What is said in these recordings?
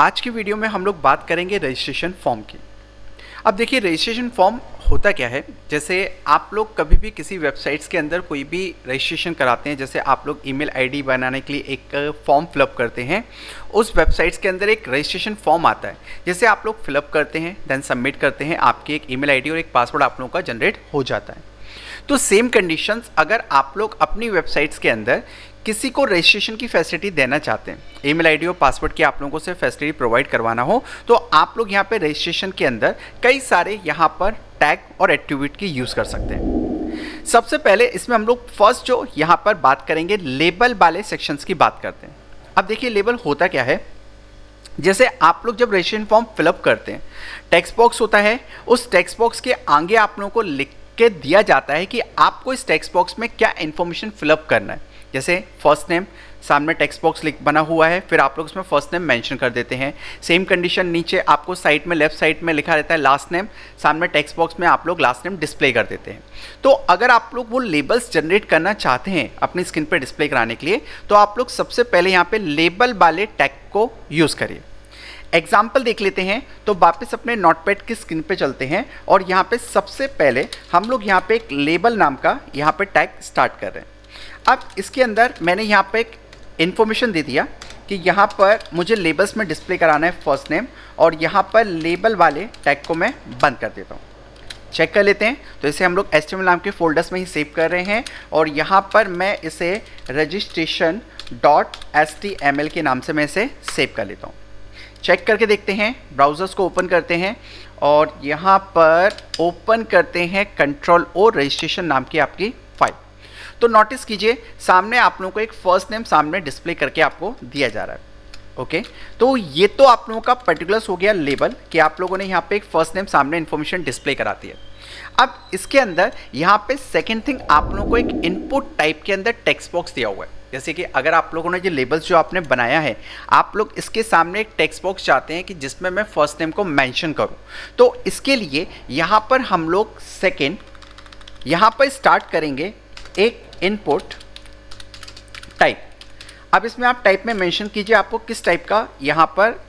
आज की वीडियो में हम लोग बात करेंगे रजिस्ट्रेशन फॉर्म की। अब देखिए रजिस्ट्रेशन फॉर्म होता क्या है, जैसे आप लोग कभी भी किसी वेबसाइट्स के अंदर कोई भी रजिस्ट्रेशन कराते हैं, जैसे आप लोग ईमेल आईडी बनाने के लिए एक फॉर्म फिलअप करते हैं, उस वेबसाइट्स के अंदर एक रजिस्ट्रेशन फॉर्म आता है, जैसे आप लोग फिलअप करते हैं देन सबमिट करते हैं, आपकी एक ईमेल आईडी और एक पासवर्ड आप लोगों का जनरेट हो जाता है। तो सेम कंडीशंस अगर आप लोग अपनी वेबसाइट्स के अंदर किसी को रजिस्ट्रेशन की फैसिलिटी देना चाहते हैं, ईमेल आईडी और पासवर्ड की आप लोगों से फैसिलिटी प्रोवाइड करवाना हो, तो आप लोग यहाँ पे रजिस्ट्रेशन के अंदर कई सारे यहाँ पर टैग और एट्रीब्यूट की यूज़ कर सकते हैं। सबसे पहले इसमें हम लोग फर्स्ट जो यहाँ पर बात करेंगे लेबल वाले सेक्शंस की बात करते हैं। अब देखिए लेबल होता क्या है, जैसे आप लोग जब रजिस्ट्रेशन फॉर्म फिलअप करते हैं, टेक्स्ट बॉक्स होता है, उस टेक्स्ट बॉक्स के आगे आप लोगों को लिख के दिया जाता है कि आपको इस टेक्स्ट बॉक्स में क्या इन्फॉर्मेशन फिलअप करना है। जैसे फर्स्ट नेम, सामने टेक्स्ट बॉक्स लिख बना हुआ है, फिर आप लोग उसमें फर्स्ट नेम मेंशन कर देते हैं। सेम कंडीशन नीचे आपको साइड में लेफ्ट साइड में लिखा रहता है लास्ट नेम, सामने टेक्स्ट बॉक्स में आप लोग लास्ट नेम डिस्प्ले कर देते हैं। तो अगर आप लोग वो लेबल्स जनरेट करना चाहते हैं अपनी स्क्रीन पर डिस्प्ले कराने के लिए, तो आप लोग सबसे पहले यहाँ पे लेबल वाले टैग को यूज़ करिए। एग्जाम्पल देख लेते हैं, तो वापस अपने नोटपैड की स्क्रीन पे चलते हैं और यहाँ पे सबसे पहले हम लोग यहाँ पे एक लेबल नाम का यहाँ पे टैग स्टार्ट कर रहे हैं। अब इसके अंदर मैंने यहाँ पे एक इन्फॉर्मेशन दे दिया कि यहाँ पर मुझे लेबल्स में डिस्प्ले कराना है फर्स्ट नेम, और यहाँ पर लेबल वाले टैग को मैं बंद कर देता हूँ। चेक कर लेते हैं, तो इसे हम लोग HTML नाम के फोल्डर्स में ही सेव कर रहे हैं और यहाँ पर मैं इसे registration.html के नाम से मैं इसे सेव कर लेता हूँ। चेक करके देखते हैं, ब्राउज़र्स को ओपन करते हैं और यहाँ पर ओपन करते हैं Ctrl+O रजिस्ट्रेशन नाम की आपकी फाइल। तो नोटिस कीजिए सामने आप लोगों को एक फर्स्ट नेम सामने डिस्प्ले करके आपको दिया जा रहा है। ओके, तो ये तो आप लोगों का पर्टिकुलर्स हो गया लेबल कि आप लोगों ने यहाँ पे एक फर्स्ट नेम सामने इन्फॉर्मेशन डिस्प्ले कराती है। अब इसके अंदर यहाँ पे सेकेंड थिंग आप लोगों को एक इनपुट टाइप के अंदर टेक्स्ट बॉक्स दिया हुआ है। जैसे कि अगर आप लोगों ने जो लेबल्स जो आपने बनाया है, आप लोग इसके सामने एक टेक्स्ट बॉक्स चाहते हैं कि जिसमें मैं फर्स्ट नेम को मेंशन करूं, तो इसके लिए यहाँ पर हम लोग सेकेंड यहाँ पर स्टार्ट करेंगे एक इनपुट टाइप। अब इसमें आप टाइप में मेंशन कीजिए आपको किस टाइप का यहाँ पर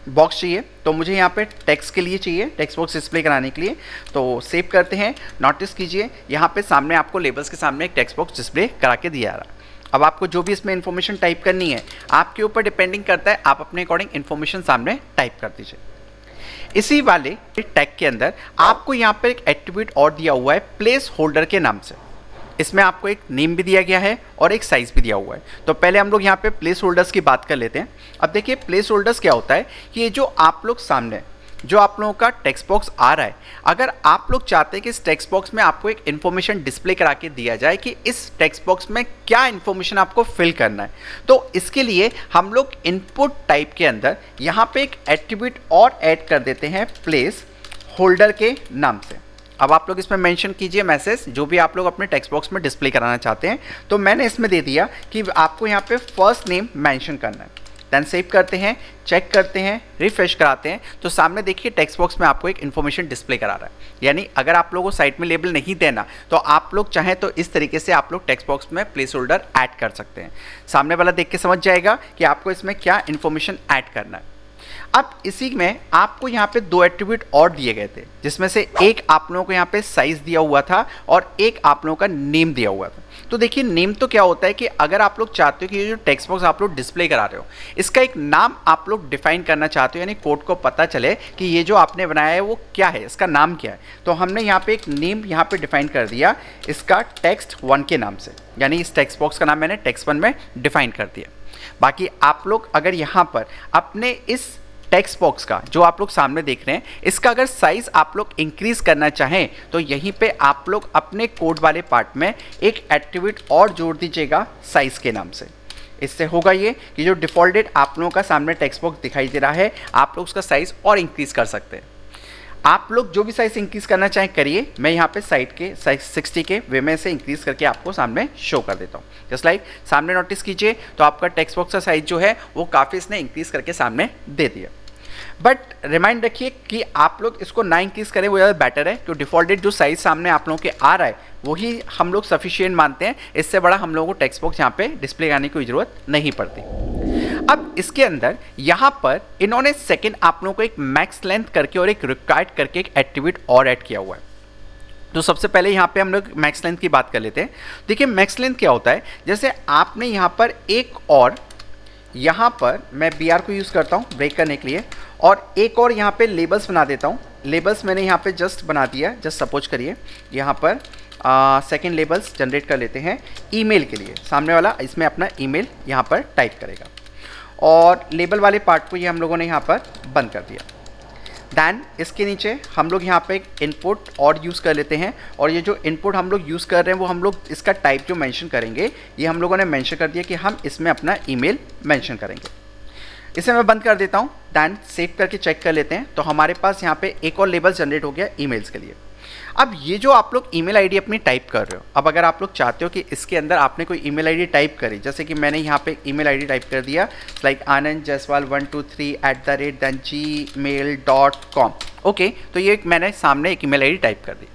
बॉक्स चाहिए। तो मुझे यहाँ पे टेक्स्ट के लिए चाहिए, टेक्स्ट बॉक्स डिस्प्ले कराने के लिए, तो सेव करते हैं। नोटिस कीजिए यहाँ पे सामने आपको लेबल्स के सामने एक टेक्स्ट बॉक्स डिस्प्ले करा के दिया रहा है। अब आपको जो भी इसमें इन्फॉर्मेशन टाइप करनी है आपके ऊपर डिपेंडिंग करता है, आप अपने अकॉर्डिंग इन्फॉर्मेशन सामने टाइप कर दीजिए। इसी वाले टैग के अंदर आपको यहाँ पर एक एट्रीब्यूट और दिया हुआ है प्लेस होल्डर के नाम से। इसमें आपको एक नेम भी दिया गया है और एक साइज़ भी दिया हुआ है। तो पहले हम लोग यहाँ पे प्लेस होल्डर्स की बात कर लेते हैं। अब देखिए प्लेस होल्डर्स क्या होता है कि ये जो आप लोग सामने जो आप लोगों का टेक्स्ट बॉक्स आ रहा है, अगर आप लोग चाहते हैं कि इस टेक्स्ट बॉक्स में आपको एक इन्फॉर्मेशन डिस्प्ले करा के दिया जाए कि इस टेक्स्ट बॉक्स में क्या इन्फॉर्मेशन आपको फिल करना है, तो इसके लिए हम लोग इनपुट टाइप के अंदर यहाँ पे एक एट्रीब्यूट और ऐड कर देते हैं प्लेस होल्डर के नाम से। अब आप लोग इसमें मेंशन कीजिए मैसेज जो भी आप लोग अपने टेक्स्ट बॉक्स में डिस्प्ले कराना चाहते हैं। तो मैंने इसमें दे दिया कि आपको यहाँ पे फर्स्ट नेम मेंशन करना है। देन सेव करते हैं, चेक करते हैं, रिफ्रेश कराते हैं, तो सामने देखिए टेक्स्ट बॉक्स में आपको एक इन्फॉर्मेशन डिस्प्ले करा रहा है। यानी अगर आप लोगों को साइट में लेबल नहीं देना, तो आप लोग चाहें तो इस तरीके से आप लोग टेक्स्ट बॉक्स में प्लेस होल्डर ऐड कर सकते हैं। सामने वाला देख के समझ जाएगा कि आपको इसमें क्या इन्फॉर्मेशन ऐड करना है। अब इसी में आपको यहाँ पे दो एट्रीब्यूट और दिए गए थे, जिसमें से एक आप लोगों को यहाँ पे साइज दिया हुआ था और एक आप लोगों का नेम दिया हुआ था। तो देखिए नेम तो क्या होता है कि अगर आप लोग चाहते हो कि ये जो टेक्स्ट बॉक्स आप लोग डिस्प्ले करा रहे हो, इसका एक नाम आप लोग डिफाइन करना चाहते हो, यानी कोड को पता चले कि ये जो आपने बनाया है वो क्या है, इसका नाम क्या है, तो हमने यहाँ पे एक नेम यहाँ पे डिफाइन कर दिया इसका text1 के नाम से। यानी इस टेक्स्ट बॉक्स का नाम मैंने text1 में डिफाइन कर दिया। बाकी आप लोग अगर यहाँ पर अपने इस टेक्स्ट बॉक्स का जो आप लोग सामने देख रहे हैं, इसका अगर साइज आप लोग इंक्रीज करना चाहें, तो यहीं पे आप लोग अपने कोड वाले पार्ट में एक एट्रीब्यूट और जोड़ दीजिएगा साइज के नाम से। इससे होगा ये कि जो डिफॉल्टेड आप लोगों का सामने टेक्स्ट बॉक्स दिखाई दे रहा है, आप लोग उसका साइज और इंक्रीज कर सकते हैं। आप लोग जो भी साइज इंक्रीज करना चाहें करिए। मैं यहाँ पे साइड के साइज 60 के वे में से इंक्रीज करके आपको सामने शो कर देता हूँ। जस्ट लाइक सामने नोटिस कीजिए, तो आपका टेक्स्ट बॉक्स का साइज जो है वो काफ़ी इसने इंक्रीज करके सामने दे दिया। बट रिमाइंड रखिए कि आप लोग इसको ना इंक्रीज करें, वो ज़्यादा बेटर है, क्योंकि डिफॉल्टेड जो साइज सामने आप लोगों के आ रहा है वही हम लोग सफिशिएंट मानते हैं। इससे बड़ा हम लोगों को टेक्स्ट बॉक्स यहाँ पे डिस्प्ले करने की ज़रूरत नहीं पड़ती। अब इसके अंदर यहाँ पर इन्होंने सेकेंड आप लोगों को एक मैक्स लेंथ करके और एक रिक्वायर्ड करके एक एट्रीब्यूट और ऐड किया हुआ है। तो सबसे पहले यहाँ पे हम लोग मैक्स लेंथ की बात कर लेते हैं। देखिए मैक्स लेंथ क्या होता है, जैसे आपने यहाँ पर एक और यहाँ पर मैं BR को यूज़ करता हूँ ब्रेक करने के लिए, और एक और यहाँ पे लेबल्स बना देता हूँ। लेबल्स मैंने यहाँ पे जस्ट बना दिया, जस्ट सपोज करिए यहाँ पर सेकेंड लेबल्स जनरेट कर लेते हैं ईमेल के लिए। सामने वाला इसमें अपना ईमेल यहाँ पर टाइप करेगा और लेबल वाले पार्ट को ये हम लोगों ने यहाँ पर बंद कर दिया। दैन इसके नीचे हम लोग यहाँ पे एक इनपुट और यूज़ कर लेते हैं, और ये जो इनपुट हम लोग यूज़ कर रहे हैं वो हम लोग इसका टाइप जो मेंशन करेंगे ये हम लोगों ने मेंशन कर दिया कि हम इसमें अपना ईमेल मेंशन करेंगे। इसे मैं बंद कर देता हूँ। दैन सेव करके चेक कर लेते हैं तो हमारे पास यहाँ पे एक और लेबल जनरेट हो गया ईमेल्स के लिए। अब ये जो आप लोग ईमेल आईडी अपनी टाइप कर रहे हो, अब अगर आप लोग चाहते हो कि इसके अंदर आपने कोई ईमेल आईडी टाइप करी, जैसे कि मैंने यहाँ पे ईमेल आईडी टाइप कर दिया लाइक anandjaiswal123@gmail.com। ओके, तो ये मैंने सामने एक ईमेल आईडी टाइप कर दी।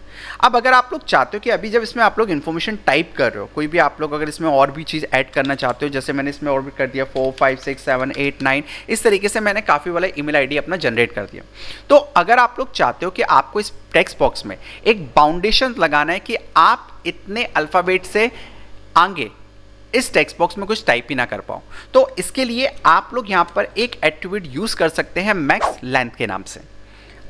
अब अगर आप लोग चाहते हो कि अभी जब इसमें आप लोग इन्फॉर्मेशन टाइप कर रहे हो, कोई भी आप लोग अगर इसमें और भी चीज़ ऐड करना चाहते हो, जैसे मैंने इसमें और भी कर दिया 4 5 6 7 8 9, इस तरीके से मैंने काफ़ी वाला ईमेल आईडी अपना जनरेट कर दिया। तो अगर आप लोग चाहते हो कि आपको इस टेक्स्ट बॉक्स में एक बाउंडेशन लगाना है कि आप इतने अल्फ़ाबेट से आगे इस टेक्स्ट बॉक्स में कुछ टाइप ही ना कर पाओ, तो इसके लिए आप लोग यहाँ पर एक एट्रीब्यूट यूज़ कर सकते हैं मैक्स लेंथ के नाम से।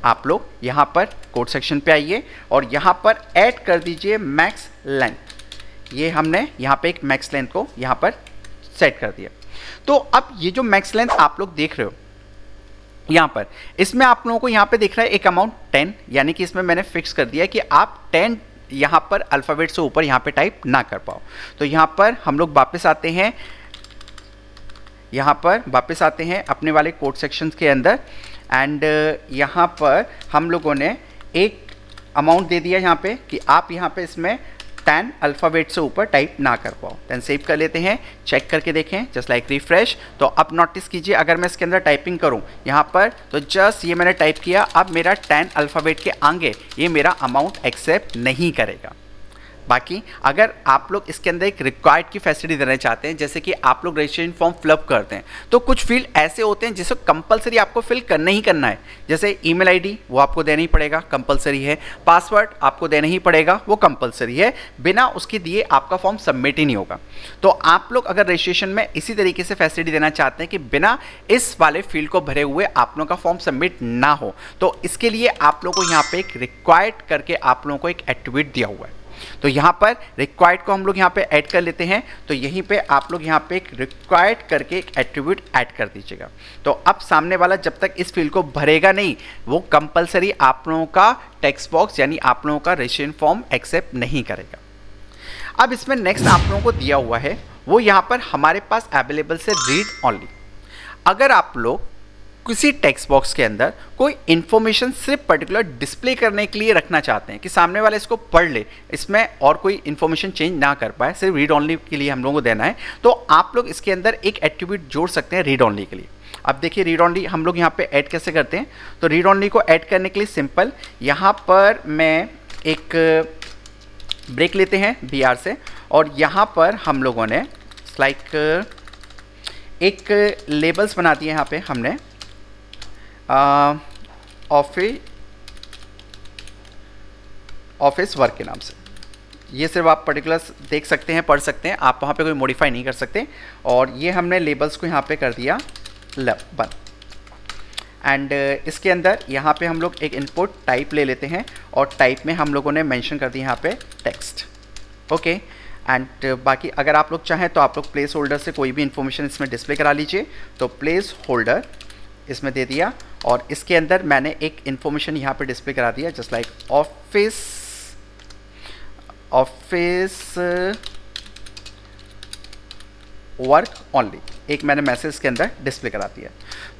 आप लोग यहाँ पर कोड सेक्शन पे आइए और यहाँ पर ऐड कर दीजिए मैक्स लेंथ। ये हमने यहाँ पे एक मैक्स लेंथ को यहाँ पर सेट कर दिया। तो अब ये जो मैक्स लेंथ आप लोग देख रहे हो यहाँ पर, इसमें आप लोगों को यहाँ पे दिख रहा है एक अमाउंट 10, यानी कि इसमें मैंने फिक्स कर दिया कि आप 10 यहाँ पर अल्फ़ाबेट से ऊपर यहाँ पे टाइप ना कर पाओ। तो यहाँ पर हम लोग वापस आते हैं, यहाँ पर वापस आते हैं अपने वाले कोड सेक्शंस के अंदर, एंड यहाँ पर हम लोगों ने एक अमाउंट दे दिया यहाँ पे कि आप यहाँ पे इसमें 10 अल्फ़ाबेट से ऊपर टाइप ना कर पाओ। देन सेव कर लेते हैं, चेक करके देखें जस्ट लाइक रिफ्रेश। तो अब नोटिस कीजिए अगर मैं इसके अंदर टाइपिंग करूँ यहाँ पर, तो जस्ट ये मैंने टाइप किया, अब मेरा 10 अल्फ़ाबेट के आगे ये मेरा अमाउंट एक्सेप्ट नहीं करेगा। बाकी अगर आप लोग इसके अंदर एक रिक्वायर्ड की फैसिलिटी देना चाहते हैं, जैसे कि आप लोग रजिस्ट्रेशन फॉर्म फिलअप करते हैं तो कुछ फील्ड ऐसे होते हैं जिसे कंपलसरी आपको फिल करना ही करना है, जैसे ईमेल आईडी वो आपको देना ही पड़ेगा, कंपलसरी है। पासवर्ड आपको देना ही पड़ेगा, वो कंपलसरी है, बिना उसके दिए आपका फॉर्म सबमिट ही नहीं होगा। तो आप लोग अगर रजिस्ट्रेशन में इसी तरीके से फैसिलिटी देना चाहते हैं कि बिना इस वाले फील्ड को भरे हुए आप लोगों का फॉर्म सबमिट ना हो, तो इसके लिए आप लोगों को यहाँ पे एक रिक्वायर्ड करके आप लोगों को एक एट्रीब्यूट दिया हुआ है। तो यहाँ पर रिक्वायर्ड को हम लोग यहाँ पे ऐड कर लेते हैं। तो यहीं पे आप लोग यहाँ पे एक रिक्वायर्ड करके एक एट्रीब्यूट ऐड कर दीजिएगा। तो अब सामने वाला जब तक इस फील्ड को भरेगा नहीं, वो कंपलसरी आप लोगों का टेक्स्ट बॉक्स यानी आप लोगों का रजिस्ट्रेशन फॉर्म एक्सेप्ट नहीं करेगा। अब इसमें नेक्स्ट आप लोगों को दिया हुआ है वो यहाँ पर हमारे पास अवेलेबल से रीड ऑनली। अगर आप लोग किसी टेक्स्ट बॉक्स के अंदर कोई इन्फॉर्मेशन सिर्फ पर्टिकुलर डिस्प्ले करने के लिए रखना चाहते हैं कि सामने वाला इसको पढ़ ले, इसमें और कोई इन्फॉर्मेशन चेंज ना कर पाए, सिर्फ रीड ऑनली के लिए हम लोगों को देना है, तो आप लोग इसके अंदर एक एट्रीब्यूट जोड़ सकते हैं रीड ऑनली के लिए। अब देखिए रीड ऑनली हम लोग यहाँ पे ऐड कैसे करते हैं। तो रीड ऑनली को ऐड करने के लिए सिंपल यहाँ पर मैं एक ब्रेक लेते हैं BR से, और यहाँ पर हम लोगों ने लाइक एक लेबल्स बना दिए यहाँ पे हमने ऑफिस वर्क के नाम से। ये सिर्फ आप पर्टिकुलर्स देख सकते हैं, पढ़ सकते हैं, आप वहाँ पे कोई मॉडिफाई नहीं कर सकते। और ये हमने लेबल्स को यहाँ पे कर दिया बंद। एंड इसके अंदर यहाँ पे हम लोग एक इनपुट टाइप ले लेते हैं, और टाइप में हम लोगों ने मेंशन कर दिया यहाँ पे टेक्स्ट। ओके, एंड बाकी अगर आप लोग चाहें तो आप लोग प्लेस होल्डर से कोई भी इंफॉर्मेशन इसमें डिस्प्ले करा लीजिए। तो प्लेस होल्डर इसमें दे दिया, और इसके अंदर मैंने एक इन्फॉर्मेशन यहाँ पे डिस्प्ले करा दिया just like office work only, एक मैंने मैसेज के अंदर डिस्प्ले करा दिया।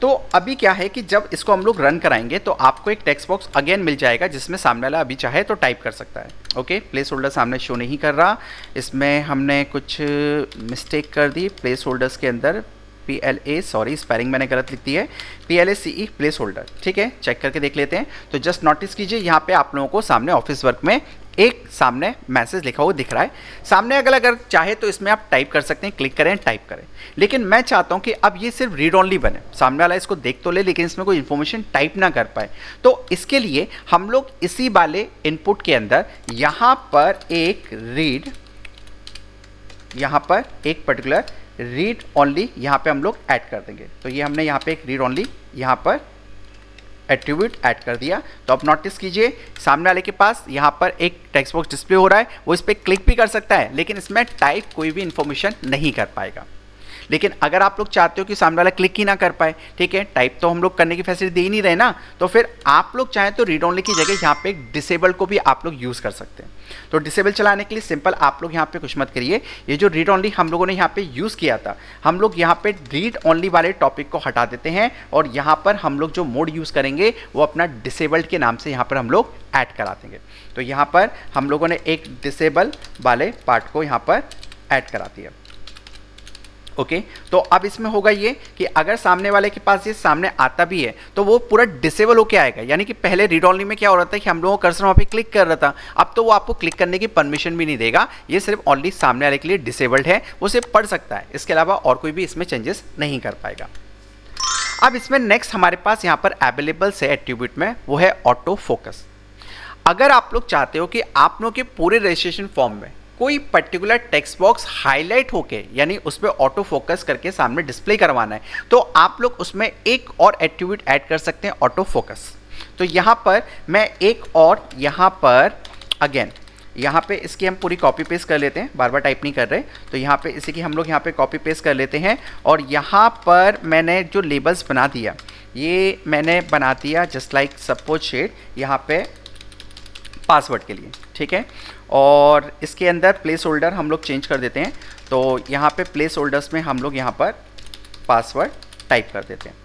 तो अभी क्या है कि जब इसको हम लोग रन कराएंगे तो आपको एक टेक्स्ट बॉक्स अगेन मिल जाएगा जिसमें सामने वाला अभी चाहे तो टाइप कर सकता है। ओके, प्लेस होल्डर सामने शो नहीं कर रहा, इसमें हमने कुछ मिस्टेक कर दी। प्लेस होल्डर्स के अंदर PLA, सॉरी स्पेलिंग मैंने गलत लिख दी है, PLACE प्लेस होल्डर, ठीक है। चेक करके देख लेते हैं। तो जस्ट नोटिस कीजिए यहाँ पे आप लोगों को सामने ऑफिस वर्क में एक सामने मैसेज लिखा हुआ दिख रहा है सामने। अगर चाहे तो इसमें आप टाइप कर सकते हैं, क्लिक करें, टाइप करें, लेकिन मैं चाहता हूं कि अब ये सिर्फ रीड ओनली बने, सामने वाला इसको देख तो ले लेकिन इसमें कोई इन्फॉर्मेशन टाइप ना कर पाए। तो इसके लिए हम लोग इसी वाले इनपुट के अंदर यहां पर एक रीड, यहां पर एक पर्टिकुलर रीड ओनली यहां पे हम लोग ऐड कर देंगे। तो ये हमने यहां पे एक रीड ओनली यहां पर एट्रीब्यूट ऐड कर दिया। तो अब नोटिस कीजिए सामने वाले के पास यहाँ पर एक टेक्स्ट बॉक्स डिस्प्ले हो रहा है, वो इस पर क्लिक भी कर सकता है लेकिन इसमें टाइप कोई भी इंफॉर्मेशन नहीं कर पाएगा। लेकिन अगर आप लोग चाहते हो कि सामने वाला क्लिक ही ना कर पाए, ठीक है, टाइप तो हम लोग करने की फैसिलिटी दे ही नहीं रहे ना, तो फिर आप लोग चाहें तो रीड ओनली की जगह यहाँ पे एक डिसेबल को भी आप लोग यूज़ कर सकते हैं। तो डिसेबल चलाने के लिए सिंपल आप लोग यहाँ पे कुछ मत करिए, ये जो रीड ओनली हम लोगों ने यहाँ पे यूज़ किया था, हम लोग यहाँ पे रीड ओनली वाले टॉपिक को हटा देते हैं और यहाँ पर हम लोग जो मोड यूज़ करेंगे वो अपना डिसेबल्ड के नाम से यहाँ पर हम लोग ऐड करा देंगे। तो यहाँ पर हम लोगों ने एक डिसेबल वाले पार्ट को यहाँ पर ऐड करा दिया। ओके, तो अब इसमें होगा ये कि अगर सामने वाले के पास ये सामने आता भी है तो वो पूरा डिसेबल होके आएगा। यानी कि पहले रीड ओनली में क्या हो रहा था कि हम लोगों का कर्सर वहाँ पे क्लिक कर रहा था, अब तो वो आपको क्लिक करने की परमिशन भी नहीं देगा, ये सिर्फ ओनली सामने वाले के लिए डिसेबल्ड है, वो सिर्फ पढ़ सकता है, इसके अलावा और कोई भी इसमें चेंजेस नहीं कर पाएगा। अब इसमें नेक्स्ट हमारे पास यहाँ पर अवेलेबल से एट्रीब्यूट में वो है ऑटो फोकस। अगर आप लोग चाहते हो कि आप लोग के पूरे रजिस्ट्रेशन फॉर्म में कोई पर्टिकुलर टेक्स्ट बॉक्स हाईलाइट होके यानी उस पर ऑटो फोकस करके सामने डिस्प्ले करवाना है, तो आप लोग उसमें एक और एट्रीब्यूट ऐड कर सकते हैं, ऑटो फोकस। तो यहाँ पर मैं एक और यहाँ पर अगेन यहाँ पे इसकी हम पूरी कॉपी पेस्ट कर लेते हैं, बार बार टाइप नहीं कर रहे। तो यहाँ पे इसी की हम लोग यहाँ पे कॉपी पेस्ट कर लेते हैं और यहाँ पर मैंने जो लेबल्स बना दिया, ये मैंने बना दिया जस्ट लाइक सपोज शेड यहाँ पे पासवर्ड के लिए, ठीक है। और इसके अंदर प्लेस होल्डर हम लोग चेंज कर देते हैं। तो यहाँ पे प्लेस होल्डर्स में हम लोग यहाँ पर पासवर्ड टाइप कर देते हैं।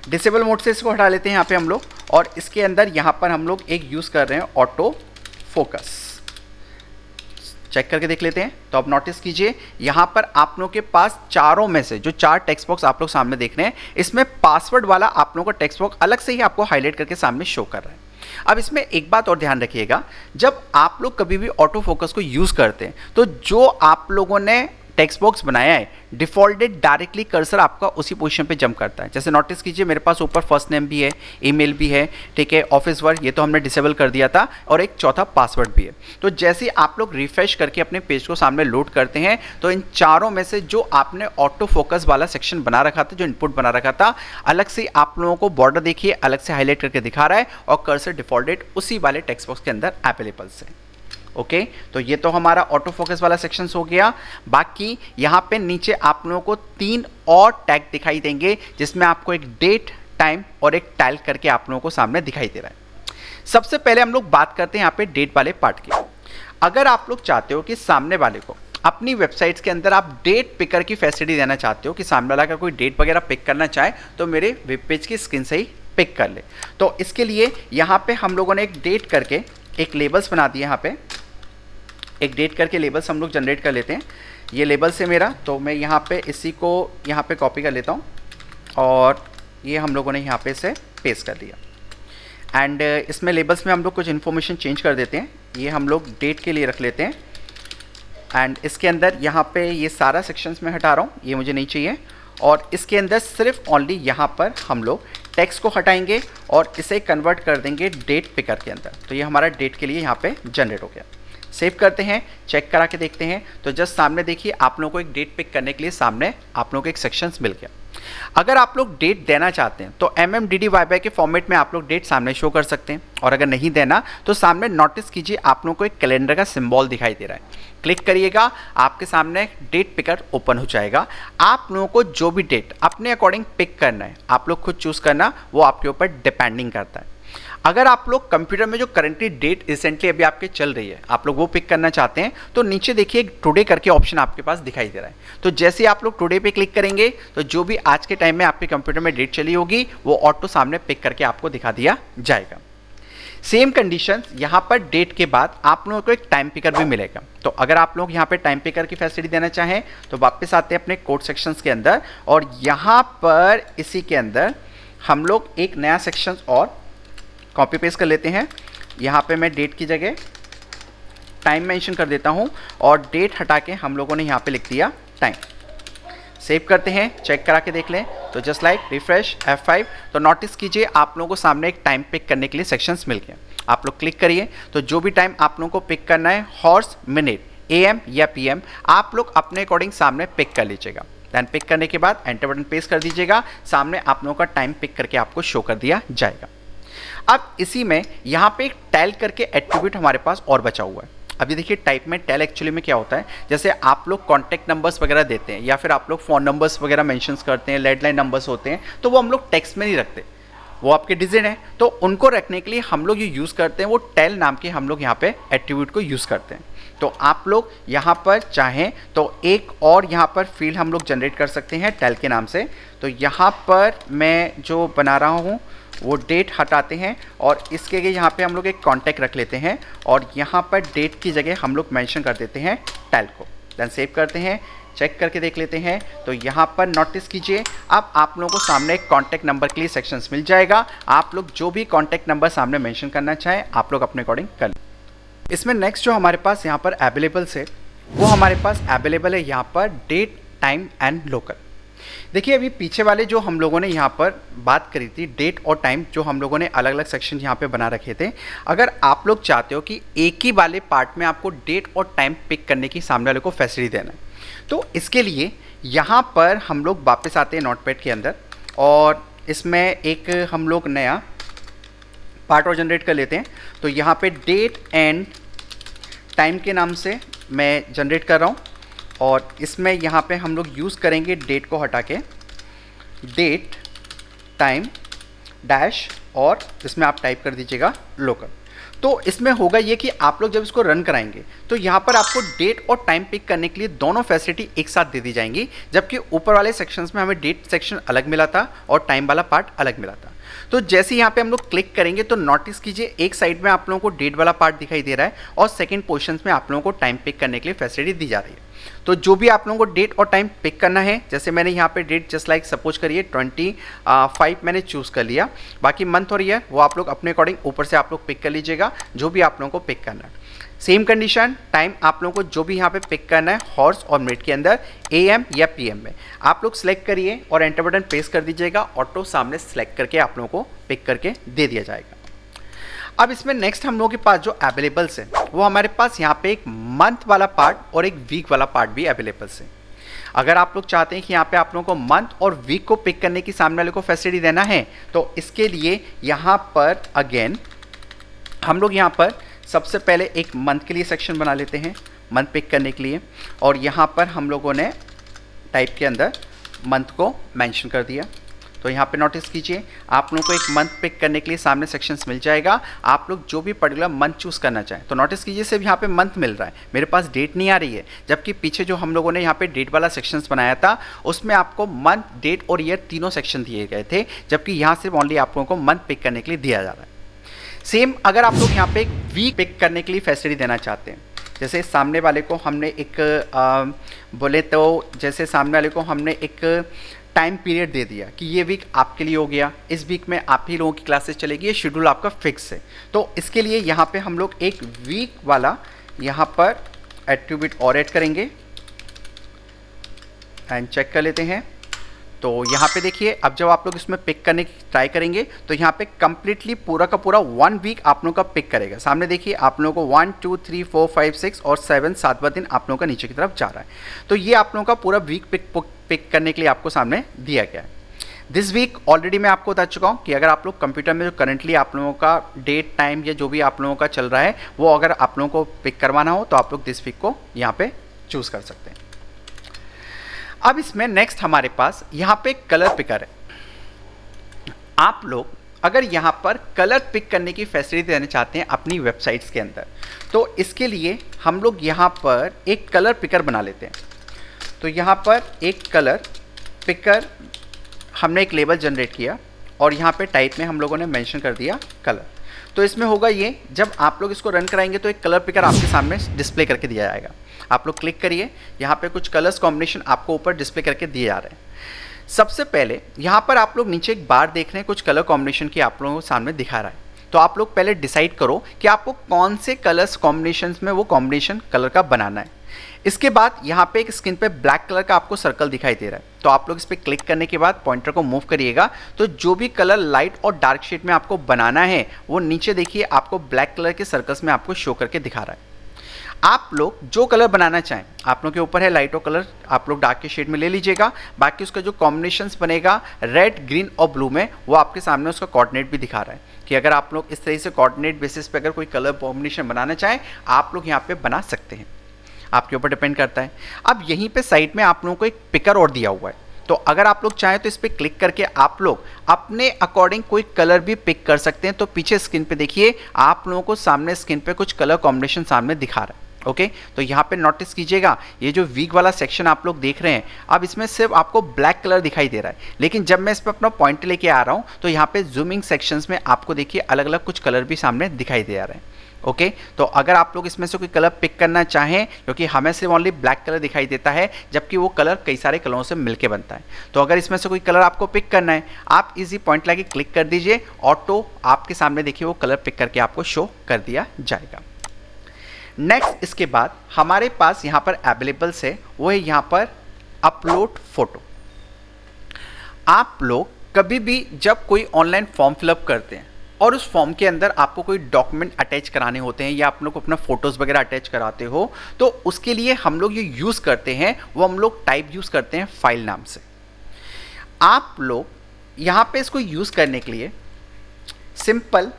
डिसेबल मोड से इसको हटा लेते हैं यहाँ पे हम लोग और इसके अंदर यहाँ पर हम लोग एक यूज़ कर रहे हैं ऑटो फोकस। चेक करके देख लेते हैं। तो अब नोटिस कीजिए यहाँ पर आप लोगों के पास चारों में से जो 4 टेक्स्ट बॉक्स आप लोग सामने देख रहे हैं, इसमें पासवर्ड वाला आप लोगों का टेक्स्ट बॉक्स अलग से ही आपको हाईलाइट करके सामने शो कर रहा है। अब इसमें एक बात और ध्यान रखिएगा, जब आप लोग कभी भी ऑटो फोकस को यूज़ करते हैं तो जो आप लोगों ने टेक्स्ट बॉक्स बनाया है डिफॉल्टेड डायरेक्टली कर्सर आपका उसी पोजीशन पे जंप करता है। जैसे नोटिस कीजिए मेरे पास ऊपर फर्स्ट नेम भी है, ईमेल भी है, ठीक है, ऑफिस वर्क ये तो हमने डिसेबल कर दिया था और एक चौथा पासवर्ड भी है। तो जैसे ही आप लोग रिफ्रेश करके अपने पेज को सामने लोड करते हैं तो इन चारों में से जो आपने ऑटो फोकस वाला सेक्शन बना रखा था, जो इनपुट बना रखा था, अलग से आप लोगों को बॉर्डर देखिए अलग से हाईलाइट करके दिखा रहा है और कर्सर डिफॉल्टेड उसी वाले टेक्स्ट बॉक्स के अंदर अवेलेबल है। ओके, तो ये तो हमारा ऑटो फोकस वाला सेक्शन हो गया। बाकी यहाँ पे नीचे आप लोगों को 3 और टैग दिखाई देंगे जिसमें आपको एक डेट, टाइम और एक टाइल करके आप लोगों को सामने दिखाई दे रहा है। सबसे पहले हम लोग बात करते हैं यहाँ पे डेट वाले पार्ट की। अगर आप लोग चाहते हो कि सामने वाले को अपनी वेबसाइट्स के अंदर आप डेट पिकर की फैसिलिटी देना चाहते हो कि सामने वाला अगर कोई डेट वगैरह पिक करना चाहे तो मेरे वेब पेज की स्क्रीन से ही पिक कर ले, तो इसके लिए यहाँ पे हम लोगों ने एक डेट करके एक लेबल्स बना दिए। यहाँ पे एक डेट करके लेबल्स हम लोग जनरेट कर लेते हैं। ये लेबल्स है मेरा, तो मैं यहाँ पे इसी को यहाँ पे कॉपी कर लेता हूँ और ये हम लोगों ने यहाँ पे से पेस्ट कर दिया। एंड इसमें लेबल्स में हम लोग कुछ इन्फॉर्मेशन चेंज कर देते हैं। ये हम लोग डेट के लिए रख लेते हैं एंड इसके अंदर यहाँ पे ये सारा सेक्शंस में हटा रहा हूँ, ये मुझे नहीं चाहिए। और इसके अंदर सिर्फ ओनली यहाँ पर हम लोग टेक्स्ट को हटाएंगे और इसे कन्वर्ट कर देंगे डेट पिकर के अंदर। तो ये हमारा डेट के लिए यहाँ पे जनरेट हो गया। सेव करते हैं, चेक करा के देखते हैं। तो जस्ट सामने देखिए आप लोगों को एक डेट पिक करने के लिए सामने आप लोगों को एक सेक्शंस मिल गया। अगर आप लोग डेट देना चाहते हैं तो MMDDYY के फॉर्मेट में आप लोग डेट सामने शो कर सकते हैं और अगर नहीं देना तो सामने नोटिस कीजिए आप लोगों को एक कैलेंडर का सिंबल दिखाई दे रहा है। क्लिक करिएगा, आपके सामने डेट पिकर ओपन हो जाएगा। आप लोगों को जो भी डेट अपने अकॉर्डिंग पिक करना है आप लोग खुद चूज़ करना, वो आपके ऊपर डिपेंडिंग करता है। अगर आप लोग कंप्यूटर में जो करंटली डेट रिसेंटली अभी आपके चल रही है आप लोग वो पिक करना चाहते हैं तो नीचे देखिए टुडे करके ऑप्शन आपके पास दिखाई दे रहा है। तो जैसे ही आप लोग टुडे पे क्लिक करेंगे तो जो भी आज के टाइम में आपके कंप्यूटर में डेट चली होगी वो ऑटो सामने पिक करके आपको दिखा दिया जाएगा। सेम कंडीशन यहाँ पर डेट के बाद आप लोगों को एक टाइम पिकर भी मिलेगा। तो अगर आप लोग यहाँ पे टाइम पिकर की फैसिलिटी देना चाहें तो वापस आते हैं अपने कोड सेक्शंस के अंदर, और यहाँ पर इसी के अंदर हम लोग एक नया सेक्शन और कॉपी पेस्ट कर लेते हैं। यहाँ पे मैं डेट की जगह टाइम मेंशन कर देता हूँ और डेट हटा के हम लोगों ने यहाँ पे लिख दिया टाइम। सेव करते हैं, चेक करा के देख लें तो जस्ट लाइक रिफ्रेश F5। तो नोटिस कीजिए आप लोगों को सामने एक टाइम पिक करने के लिए सेक्शंस मिल गए। आप लोग क्लिक करिए तो जो भी टाइम आप लोगों को पिक करना है, हॉर्स, मिनट, AM या PM, आप लोग अपने अकॉर्डिंग सामने पिक कर लीजिएगा। दैन पिक करने के बाद एंटर बटन प्रेस कर दीजिएगा, सामने आप लोगों का टाइम पिक करके आपको शो कर दिया जाएगा। अब इसी में यहाँ पे एक टैल करके एट्रीब्यूट हमारे पास और बचा हुआ है। अभी देखिए टाइप में टैल एक्चुअली में क्या होता है, जैसे आप लोग कॉन्टैक्ट नंबर्स वगैरह देते हैं या फिर आप लोग फ़ोन नंबर्स वगैरह मेंशंस करते हैं, लैंडलाइन नंबर्स होते हैं, तो वो हम लोग टेक्स्ट में नहीं रखते, वो आपके डिजिट हैं। तो उनको रखने के लिए हम लोग ये यूज़ करते हैं, वो टैल नाम के हम लोग यहाँ पे एट्रीब्यूट को यूज़ करते हैं। तो आप लोग यहाँ पर चाहें तो एक और यहाँ पर फील्ड हम लोग जनरेट कर सकते हैं टैल के नाम से। तो यहाँ पर मैं जो बना रहा हूँ वो डेट हटाते हैं और इसके लिए यहाँ पे हम लोग एक कॉन्टैक्ट रख लेते हैं और यहाँ पर डेट की जगह हम लोग मेंशन कर देते हैं टैल को। देन सेव करते हैं, चेक करके देख लेते हैं तो यहाँ पर नोटिस कीजिए अब आप लोगों को सामने एक कॉन्टैक्ट नंबर के लिए सेक्शंस मिल जाएगा। आप लोग जो भी कॉन्टैक्ट नंबर सामने मेंशन करना चाहें आप लोग अपने अकॉर्डिंग कर लें। इसमें नेक्स्ट जो हमारे पास यहाँ पर अवेलेबल है वो हमारे पास अवेलेबल है यहाँ पर डेट, टाइम एंड लोकल। देखिए अभी पीछे वाले जो हम लोगों ने यहाँ पर बात करी थी डेट और टाइम, जो हम लोगों ने अलग अलग सेक्शन यहाँ पे बना रखे थे, अगर आप लोग चाहते हो कि एक ही वाले पार्ट में आपको डेट और टाइम पिक करने की सामने वाले को फैसिलिटी देना है तो इसके लिए यहाँ पर हम लोग वापस आते हैं नोटपैड के अंदर और इसमें एक हम लोग नया पार्ट और जनरेट कर लेते हैं। तो यहाँ पे डेट एंड टाइम के नाम से मैं जनरेट कर रहा हूँ और इसमें यहाँ पे हम लोग यूज़ करेंगे डेट को हटा के डेट, टाइम, डैश और इसमें आप टाइप कर दीजिएगा लोकल। तो इसमें होगा ये कि आप लोग जब इसको रन कराएंगे तो यहाँ पर आपको डेट और टाइम पिक करने के लिए दोनों फैसिलिटी एक साथ दे दी जाएंगी, जबकि ऊपर वाले सेक्शंस में हमें डेट सेक्शन अलग मिला था और टाइम वाला पार्ट अलग मिला था। तो जैसे यहाँ पे हम लोग क्लिक करेंगे तो नोटिस कीजिए एक साइड में आप लोगों को डेट वाला पार्ट दिखाई दे रहा है और सेकंड पोर्शन में आप लोगों को टाइम पिक करने के लिए फैसिलिटी दी जा रही है। तो जो भी आप लोगों को डेट और टाइम पिक करना है, जैसे मैंने यहाँ पे डेट जस्ट लाइक सपोज करिए 25 मैंने चूज़ कर लिया, बाकी मंथ और ईयर वो आप लोग अपने अकॉर्डिंग ऊपर से आप लोग पिक कर लीजिएगा जो भी आप लोगों को पिक करना है। सेम कंडीशन टाइम आप लोगों को जो भी यहाँ पे पिक करना है हॉर्स और मिनट के अंदर AM या PM में आप लोग सेलेक्ट करिए और एंटर बटन प्रेस कर दीजिएगा, ऑटो सामने सेलेक्ट करके आप लोगों को पिक करके दे दिया जाएगा। अब इसमें नेक्स्ट हम लोगों के पास जो अवेलेबल्स है वो हमारे पास यहाँ पे एक मंथ वाला पार्ट और एक वीक वाला पार्ट भी अवेलेबल्स है। अगर आप लोग चाहते हैं कि यहाँ पे आप लोगों को मंथ और वीक को पिक करने की सामने वाले को फैसिलिटी देना है तो इसके लिए यहाँ पर अगेन हम लोग यहाँ पर सबसे पहले एक मंथ के लिए सेक्शन बना लेते हैं मंथ पिक करने के लिए और यहाँ पर हम लोगों ने टाइप के अंदर मंथ को मेंशन कर दिया। तो यहाँ पे नोटिस कीजिए आप लोगों को एक मंथ पिक करने के लिए सामने सेक्शंस मिल जाएगा। आप लोग जो भी पर्टिकुलर मंथ चूज़ करना चाहें तो नोटिस कीजिए सिर्फ यहाँ पे मंथ मिल रहा है, मेरे पास डेट नहीं आ रही है, जबकि पीछे जो हम लोगों ने यहाँ पे डेट वाला सेक्शंस बनाया था उसमें आपको मंथ, डेट और ईयर तीनों सेक्शन दिए गए थे, जबकि यहाँ सिर्फ ओनली आप लोगों को मंथ पिक करने के लिए दिया जा रहा है। सेम अगर आप लोग यहाँ पे एक वीक पिक करने के लिए फैसिलिटी देना चाहते हैं, जैसे सामने वाले को हमने एक बोले तो जैसे सामने वाले को हमने एक टाइम पीरियड दे दिया कि ये वीक आपके लिए हो गया, इस वीक में आप ही लोगों की क्लासेस चलेगी, ये शेड्यूल आपका फिक्स है। तो इसके लिए यहाँ पे हम लोग एक वीक वाला यहाँ पर एट्रीब्यूट और ऐड करेंगे एंड चेक कर लेते हैं। तो यहाँ पे देखिए अब जब आप लोग इसमें पिक करने की ट्राई करेंगे तो यहाँ पे कम्प्लीटली पूरा का पूरा 1 वीक आप लोगों का पिक करेगा। सामने देखिए आप लोगों को 1 2 3 4 5 6 और 7 7वां दिन आप लोगों का नीचे की तरफ जा रहा है। तो ये आप लोगों का पूरा वीक पिक करने के लिए आपको सामने दिया गया है। दिस वीक ऑलरेडी मैं आपको बता चुका हूँ कि अगर आप लोग कंप्यूटर में जो करंटली आप लोगों का डेट, टाइम या जो भी आप लोगों का चल रहा है वो अगर आप लोगों को पिक करवाना हो तो आप लोग दिस वीक को यहाँ पे चूज़ कर सकते हैं। अब इसमें नेक्स्ट हमारे पास यहाँ पे कलर पिकर है। आप लोग अगर यहाँ पर कलर पिक करने की फैसिलिटी देना चाहते हैं अपनी वेबसाइट्स के अंदर तो इसके लिए हम लोग यहाँ पर एक कलर पिकर बना लेते हैं। तो यहाँ पर एक कलर पिकर हमने एक लेबल जनरेट किया और यहाँ पे टाइप में हम लोगों ने मेंशन कर दिया कलर। तो इसमें होगा ये, जब आप लोग इसको रन कराएंगे तो एक कलर पिकर आपके सामने डिस्प्ले करके दिया जाएगा। आप लोग क्लिक करिए, यहाँ पे कुछ कलर्स कॉम्बिनेशन आपको ऊपर डिस्प्ले करके दिए जा रहे हैं। सबसे पहले यहाँ पर आप लोग नीचे एक बार देख रहे हैं, कुछ कलर कॉम्बिनेशन की आप लोगों को सामने दिखा रहा है। तो आप लोग पहले डिसाइड करो कि आपको कौन से कलर्स कॉम्बिनेशंस में वो कॉम्बिनेशन कलर का बनाना है। इसके बाद यहाँ पे एक स्क्रीन पे ब्लैक कलर का आपको सर्कल दिखाई दे रहा है, तो आप लोग इस पर क्लिक करने के बाद पॉइंटर को मूव करिएगा, तो जो भी कलर लाइट और डार्क शेड में आपको बनाना है वो नीचे देखिए आपको ब्लैक कलर के सर्कल्स में आपको शो करके दिखा रहा है। आप लोग जो कलर बनाना चाहें, आप लोग के ऊपर है, लाइट और कलर आप लोग डार्क के शेड में ले लीजिएगा। बाकी उसका जो कॉम्बिनेशंस बनेगा रेड, ग्रीन और ब्लू में, वो आपके सामने उसका कोऑर्डिनेट भी दिखा रहा है कि अगर आप लोग इस तरह से कोऑर्डिनेट बेसिस पे अगर कोई कलर कॉम्बिनेशन बनाना चाहें आप लोग यहाँ पे बना सकते हैं, आपके ऊपर डिपेंड करता है। अब यहीं पे साइड में आप लोगों को एक पिकर और दिया हुआ है, तो अगर आप लोग चाहें तो इस पर क्लिक करके आप लोग अपने अकॉर्डिंग कोई कलर भी पिक कर सकते हैं। तो पीछे स्क्रीन पे देखिए आप लोगों को सामने स्क्रीन पे कुछ कलर कॉम्बिनेशन सामने दिखा रहा है। ओके, तो यहाँ पे नोटिस कीजिएगा ये जो वीक वाला सेक्शन आप लोग देख रहे हैं, अब इसमें सिर्फ आपको ब्लैक कलर दिखाई दे रहा है, लेकिन जब मैं इस पर अपना पॉइंट लेके आ रहा हूँ तो यहाँ पे जूमिंग सेक्शंस में आपको देखिए अलग अलग कुछ कलर भी सामने दिखाई दे रहे हैं। ओके, तो अगर आप लोग इसमें से कोई कलर पिक करना चाहें, क्योंकि हमें सिर्फ ओनली ब्लैक कलर दिखाई देता है जबकि वो कलर कई सारे कलरों से मिलके बनता है, तो अगर इसमें से कोई कलर आपको पिक करना है आप इजी पॉइंट लाके क्लिक कर दीजिए, ऑटो आपके सामने देखिए वो कलर पिक करके आपको शो कर दिया जाएगा। नेक्स्ट इसके बाद हमारे पास यहाँ पर अवेलेबल्स है, वो है यहाँ पर अपलोड फोटो। आप लोग कभी भी जब कोई ऑनलाइन फॉर्म फिलअप करते हैं और उस फॉर्म के अंदर आपको कोई डॉक्यूमेंट अटैच कराने होते हैं या आप लोग अपना फोटोज़ वगैरह अटैच कराते हो, तो उसके लिए हम लोग ये यूज़ करते हैं, वो हम लोग टाइप यूज़ करते हैं फाइल नाम से। आप लोग यहाँ पे इसको यूज़ करने के लिए सिंपल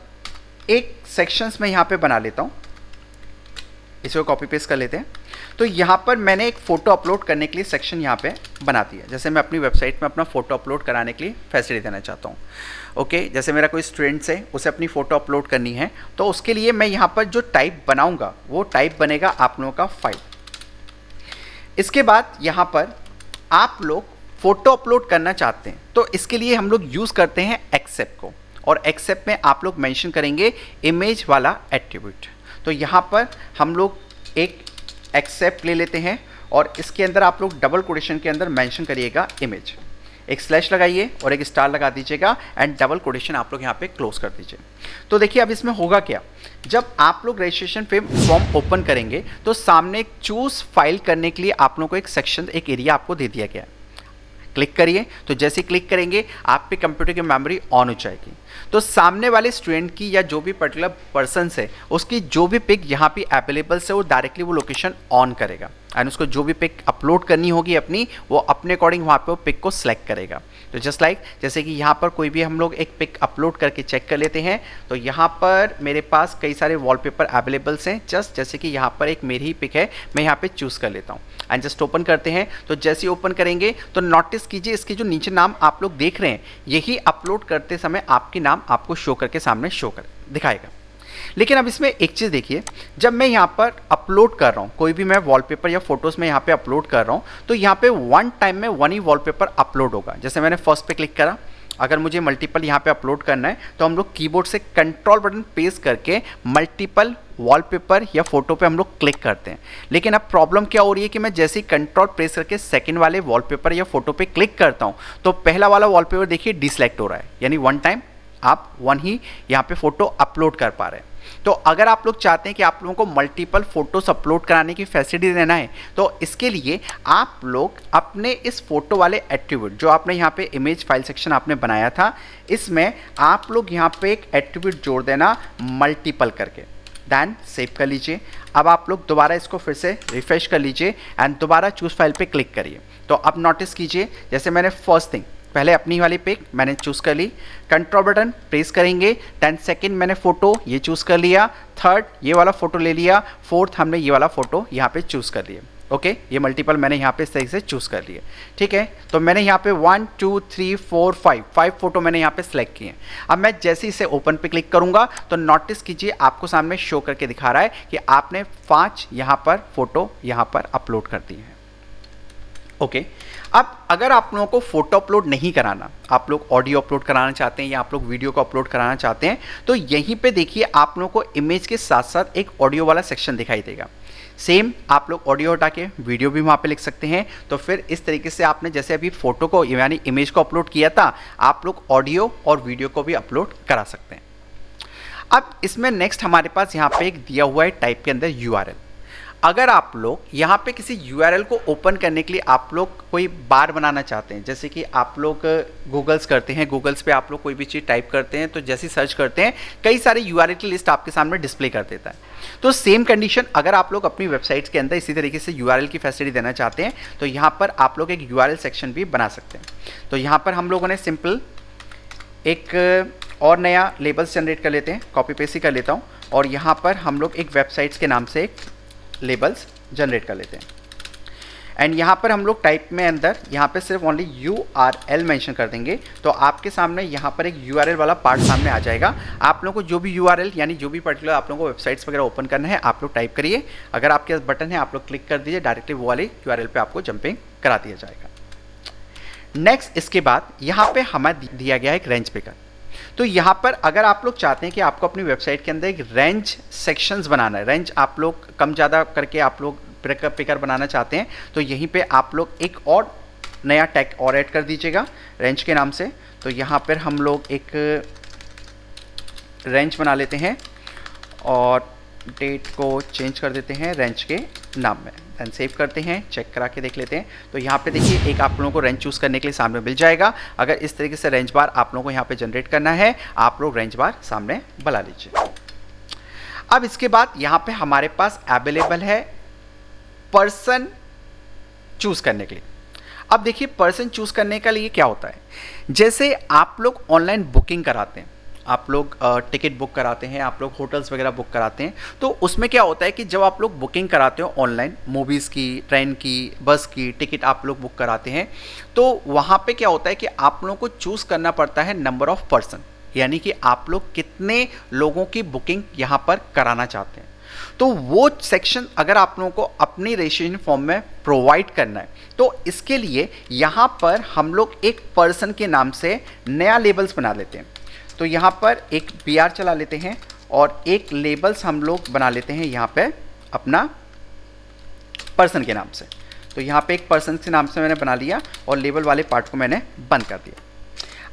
एक सेक्शंस में यहाँ पे बना लेता हूँ, इसको कॉपी पेस्ट कर लेते हैं। तो यहाँ पर मैंने एक फ़ोटो अपलोड करने के लिए सेक्शन यहाँ पे बना दिया, जैसे मैं अपनी वेबसाइट में अपना फ़ोटो अपलोड कराने के लिए फैसिलिटी देना चाहता हूँ। ओके, जैसे मेरा कोई स्टूडेंट्स है उसे अपनी फ़ोटो अपलोड करनी है, तो उसके लिए मैं यहाँ पर जो टाइप बनाऊँगा वो टाइप बनेगा आप लोगों का फाइल। इसके बाद यहाँ पर आप लोग फ़ोटो अपलोड करना चाहते हैं तो इसके लिए हम लोग यूज़ करते हैं एक्सेप्ट को, और एक्सेप्ट में आप लोग मेंशन करेंगे इमेज वाला एट्रीब्यूट। तो यहाँ पर हम लोग एक एक्सेप्ट ले लेते हैं और इसके अंदर आप लोग डबल कोटेशन के अंदर मेंशन करिएगा इमेज, एक स्लैश लगाइए और एक स्टार लगा दीजिएगा एंड डबल कोटेशन आप लोग यहाँ पे क्लोज कर दीजिए। तो देखिए अब इसमें होगा क्या, जब आप लोग रजिस्ट्रेशन फॉर्म ओपन करेंगे तो सामने एक चूज फाइल करने के लिए आप लोगों को एक सेक्शन, एक एरिया आपको दे दिया गया है। क्लिक करिए, तो जैसे क्लिक करेंगे आप पे कंप्यूटर की मेमोरी ऑन हो जाएगी, तो सामने वाले स्टूडेंट की या जो भी पर्टिकुलर पर्सन है उसकी जो भी पिक यहाँ पे अवेलेबल है वो डायरेक्टली वो लोकेशन ऑन करेगा एंड उसको जो भी पिक अपलोड करनी होगी अपनी, वो अपने अकॉर्डिंग वहाँ पे वो पिक को सिलेक्ट करेगा। तो जस्ट लाइक जैसे कि यहाँ पर कोई भी हम लोग एक पिक अपलोड करके चेक कर लेते हैं, तो यहाँ पर मेरे पास कई सारे वॉलपेपर अवेलेबल्स हैं, जस्ट जैसे कि यहाँ पर एक मेरी ही पिक है, मैं यहाँ पे चूज़ कर लेता हूँ एंड जस्ट ओपन करते हैं। तो जैसे ही ओपन करेंगे तो नोटिस कीजिए इसके जो नीचे नाम आप लोग देख रहे हैं यही अपलोड करते समय आपके नाम आपको शो करके सामने शो कर दिखाएगा। लेकिन अब इसमें एक चीज़ देखिए, जब मैं यहाँ पर अपलोड कर रहा हूँ कोई भी मैं वॉलपेपर या फोटोज़ में यहाँ पे अपलोड कर रहा हूँ, तो यहाँ पे वन टाइम में वन ही वॉलपेपर अपलोड होगा। जैसे मैंने फर्स्ट पे क्लिक करा, अगर मुझे मल्टीपल यहाँ पे अपलोड करना है तो हम लोग कीबोर्ड से कंट्रोल बटन प्रेस करके मल्टीपल वॉलपेपर या फोटो पे हम लोग क्लिक करते हैं। लेकिन अब प्रॉब्लम क्या हो रही है कि मैं जैसे ही कंट्रोल प्रेस करके सेकंड वाले वॉलपेपर या फोटो पे क्लिक करता हूँ तो पहला वाला वॉलपेपर देखिए डिसलेक्ट हो रहा है, यानी वन टाइम आप वन ही यहाँ पे फोटो अपलोड कर पा रहे हैं। तो अगर आप लोग चाहते हैं कि आप लोगों को मल्टीपल फोटोस अपलोड कराने की फैसिलिटी देना है तो इसके लिए आप लोग अपने इस फोटो वाले एट्रीब्यूट जो आपने यहाँ पे इमेज फाइल सेक्शन आपने बनाया था, इसमें आप लोग यहाँ पे एक एट्रीब्यूट जोड़ देना मल्टीपल करके, देन सेव कर लीजिए। अब आप लोग दोबारा इसको फिर से रिफ्रेश कर लीजिए एंड दोबारा चूज फाइल पे क्लिक करिए। तो अब नोटिस कीजिए जैसे मैंने फर्स्ट थिंग पहले अपनी वाली पिक मैंने चूज़ कर ली, कंट्रोल बटन प्रेस करेंगे, 10 सेकेंड मैंने फ़ोटो ये चूज़ कर लिया, थर्ड ये वाला फ़ोटो ले लिया, फोर्थ हमने ये वाला फ़ोटो यहाँ पे चूज़ कर लिया। ओके, ये मल्टीपल मैंने यहाँ पे इस तरीके से चूज़ कर लिए। ठीक है, तो मैंने यहाँ पे 1 2 3 4 5 फोटो मैंने यहाँ पे सेलेक्ट किए। अब मैं जैसे ही इसे ओपन पे क्लिक करूँगा तो नोटिस कीजिए आपको सामने शो करके दिखा रहा है कि आपने 5 यहाँ पर फोटो यहाँ पर अपलोड कर दी है। ओके अब अगर आप लोगों को फोटो अपलोड नहीं कराना, आप लोग ऑडियो अपलोड कराना चाहते हैं या आप लोग वीडियो को अपलोड कराना चाहते हैं, तो यहीं पे देखिए आप लोगों को इमेज के साथ साथ एक ऑडियो वाला सेक्शन दिखाई देगा। सेम आप लोग ऑडियो हटा के वीडियो भी वहाँ पे लिख सकते हैं। तो फिर इस तरीके से आपने जैसे अभी फोटो को यानी इमेज को अपलोड किया था, आप लोग ऑडियो और वीडियो को भी अपलोड करा सकते हैं। अब इसमें नेक्स्ट हमारे पास यहाँ पे एक दिया हुआ है टाइप के अंदर URL। अगर आप लोग यहाँ पे किसी URL को ओपन करने के लिए आप लोग कोई बार बनाना चाहते हैं, जैसे कि आप लोग गूगल्स करते हैं, गूगल्स पे आप लोग कोई भी चीज़ टाइप करते हैं तो जैसे सर्च करते हैं कई सारे URL की लिस्ट आपके सामने डिस्प्ले कर देता है। तो सेम कंडीशन अगर आप लोग अपनी वेबसाइट्स के अंदर इसी तरीके से URL की फैसिलिटी देना चाहते हैं तो यहाँ पर आप लोग एक URL सेक्शन भी बना सकते हैं। तो यहाँ पर हम लोगों ने सिंपल एक और नया लेबल्स जनरेट कर लेते हैं, कॉपी पेस्ट ही कर लेता हूँ, और यहाँ पर हम लोग एक वेबसाइट्स के नाम से एक लेबल्स जनरेट कर लेते हैं। एंड यहाँ पर हम लोग टाइप में अंदर यहाँ पे सिर्फ ओनली URL मेंशन कर देंगे, तो आपके सामने यहाँ पर एक URL वाला पार्ट सामने आ जाएगा। आप लोगों को जो भी URL यानी जो भी पर्टिकुलर आप लोगों को वेबसाइट्स वगैरह ओपन करना है आप लोग टाइप करिए, अगर आपके पास बटन है आप लोग क्लिक कर दीजिए, डायरेक्टली वो वाले URL पे आपको जंपिंग करा दिया जाएगा। नेक्स्ट इसके बाद यहाँ पे हमें दिया गया है एक रेंज पिकर। तो यहाँ पर अगर आप लोग चाहते हैं कि आपको अपनी वेबसाइट के अंदर एक रेंज सेक्शंस बनाना है, रेंज आप लोग कम ज़्यादा करके आप लोग पिकर बनाना चाहते हैं, तो यहीं पे आप लोग एक और नया टैग और ऐड कर दीजिएगा रेंज के नाम से। तो यहाँ पर हम लोग एक रेंज बना लेते हैं और डेट को चेंज कर देते हैं रेंज के नाम में, एंड सेव करते हैं, चेक करा के देख लेते हैं। तो यहाँ पे देखिए एक आप लोगों को रेंज चूज़ करने के लिए सामने मिल जाएगा। अगर इस तरीके से रेंज बार आप लोगों को यहाँ पे जनरेट करना है, आप लोग रेंज बार सामने बना लीजिए। अब इसके बाद यहाँ पे हमारे पास अवेलेबल है पर्सन चूज़ करने के लिए। अब देखिए पर्सन चूज़ करने के लिए क्या होता है, जैसे आप लोग ऑनलाइन बुकिंग कराते हैं, आप लोग टिकट बुक कराते हैं, आप लोग होटल्स वगैरह बुक कराते हैं, तो उसमें क्या होता है कि जब आप लोग बुकिंग कराते हो ऑनलाइन, मूवीज़ की, ट्रेन की, बस की टिकट आप लोग बुक कराते हैं, तो वहाँ पे क्या होता है कि आप लोगों को चूज़ करना पड़ता है नंबर ऑफ़ पर्सन, यानी कि आप लोग कितने लोगों की बुकिंग यहाँ पर कराना चाहते हैं। तो वो सेक्शन अगर आप लोगों को अपनी रजिस्ट्रेशन फॉर्म में प्रोवाइड करना है, तो इसके लिए यहाँ पर हम लोग एक पर्सन के नाम से नया लेबल्स बना लेते हैं। तो यहाँ पर एक BR चला लेते हैं और एक लेबल्स हम लोग बना लेते हैं यहाँ पे अपना पर्सन के नाम से। तो यहाँ पे एक पर्सन के नाम से मैंने बना लिया और लेबल वाले पार्ट को मैंने बंद कर दिया।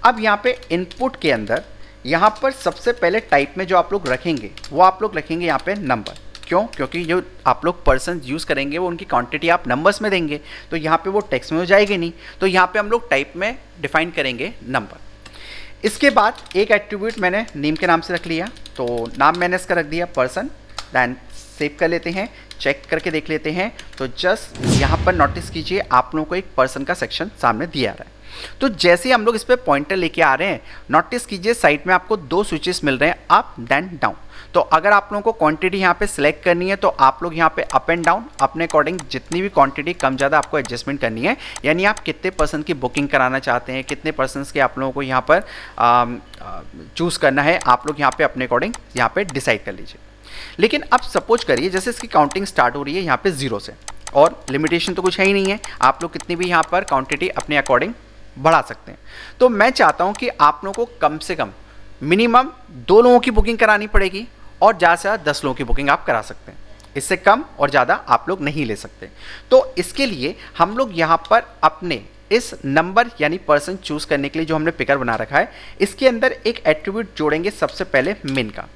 अब यहाँ पे इनपुट के अंदर यहाँ पर सबसे पहले टाइप में जो आप लोग रखेंगे वो आप लोग रखेंगे यहाँ पे नंबर। क्यों? क्योंकि जो आप लोग पर्सन यूज़ करेंगे वो उनकी क्वांटिटी आप नंबर्स में देंगे, तो यहाँ पे वो टेक्स्ट में हो जाएगी नहीं, तो यहाँ पे हम लोग टाइप में डिफाइन करेंगे नंबर। इसके बाद एक एट्रीब्यूट मैंने नेम के नाम से रख लिया, तो नाम मैंने इसका रख दिया पर्सन, दैन सेव कर लेते हैं, चेक करके देख लेते हैं। तो जस्ट यहाँ पर नोटिस कीजिए आप लोगों को एक पर्सन का सेक्शन सामने दिया रहा है। तो जैसे हम लोग इस पर पॉइंटर लेके आ रहे हैं, नोटिस कीजिए साइड में आपको दो स्विचेस मिल रहे हैं, अप देन डाउन। तो अगर आप लोगों को क्वांटिटी यहाँ पे सिलेक्ट करनी है तो आप लोग यहाँ पे अप एंड डाउन अपने अकॉर्डिंग जितनी भी क्वांटिटी कम ज़्यादा आपको एडजस्टमेंट करनी है, यानी आप कितने पर्सन की बुकिंग कराना चाहते हैं, कितने पर्सन्स के आप लोगों को यहाँ पर चूज़ करना है, आप लोग यहाँ पे अपने अकॉर्डिंग यहाँ पे डिसाइड कर लीजिए। लेकिन अब सपोज करिए जैसे इसकी काउंटिंग स्टार्ट हो रही है यहाँ पे 0 से, और लिमिटेशन तो कुछ है ही नहीं है, आप लोग कितनी भी यहाँ पर क्वांटिटी अपने अकॉर्डिंग बढ़ा सकते हैं। तो मैं चाहता हूँ कि आप लोगों को कम से कम मिनिमम 2 लोगों की बुकिंग करानी पड़ेगी और ज़्यादा से ज़्यादा 10 लोगों की बुकिंग आप करा सकते हैं, इससे कम और ज़्यादा आप लोग नहीं ले सकते। तो इसके लिए हम लोग यहाँ पर अपने इस नंबर यानी पर्सन चूज़ करने के लिए जो हमने पिकर बना रखा है, इसके अंदर एक एट्रीब्यूट जोड़ेंगे सबसे पहले मिन का।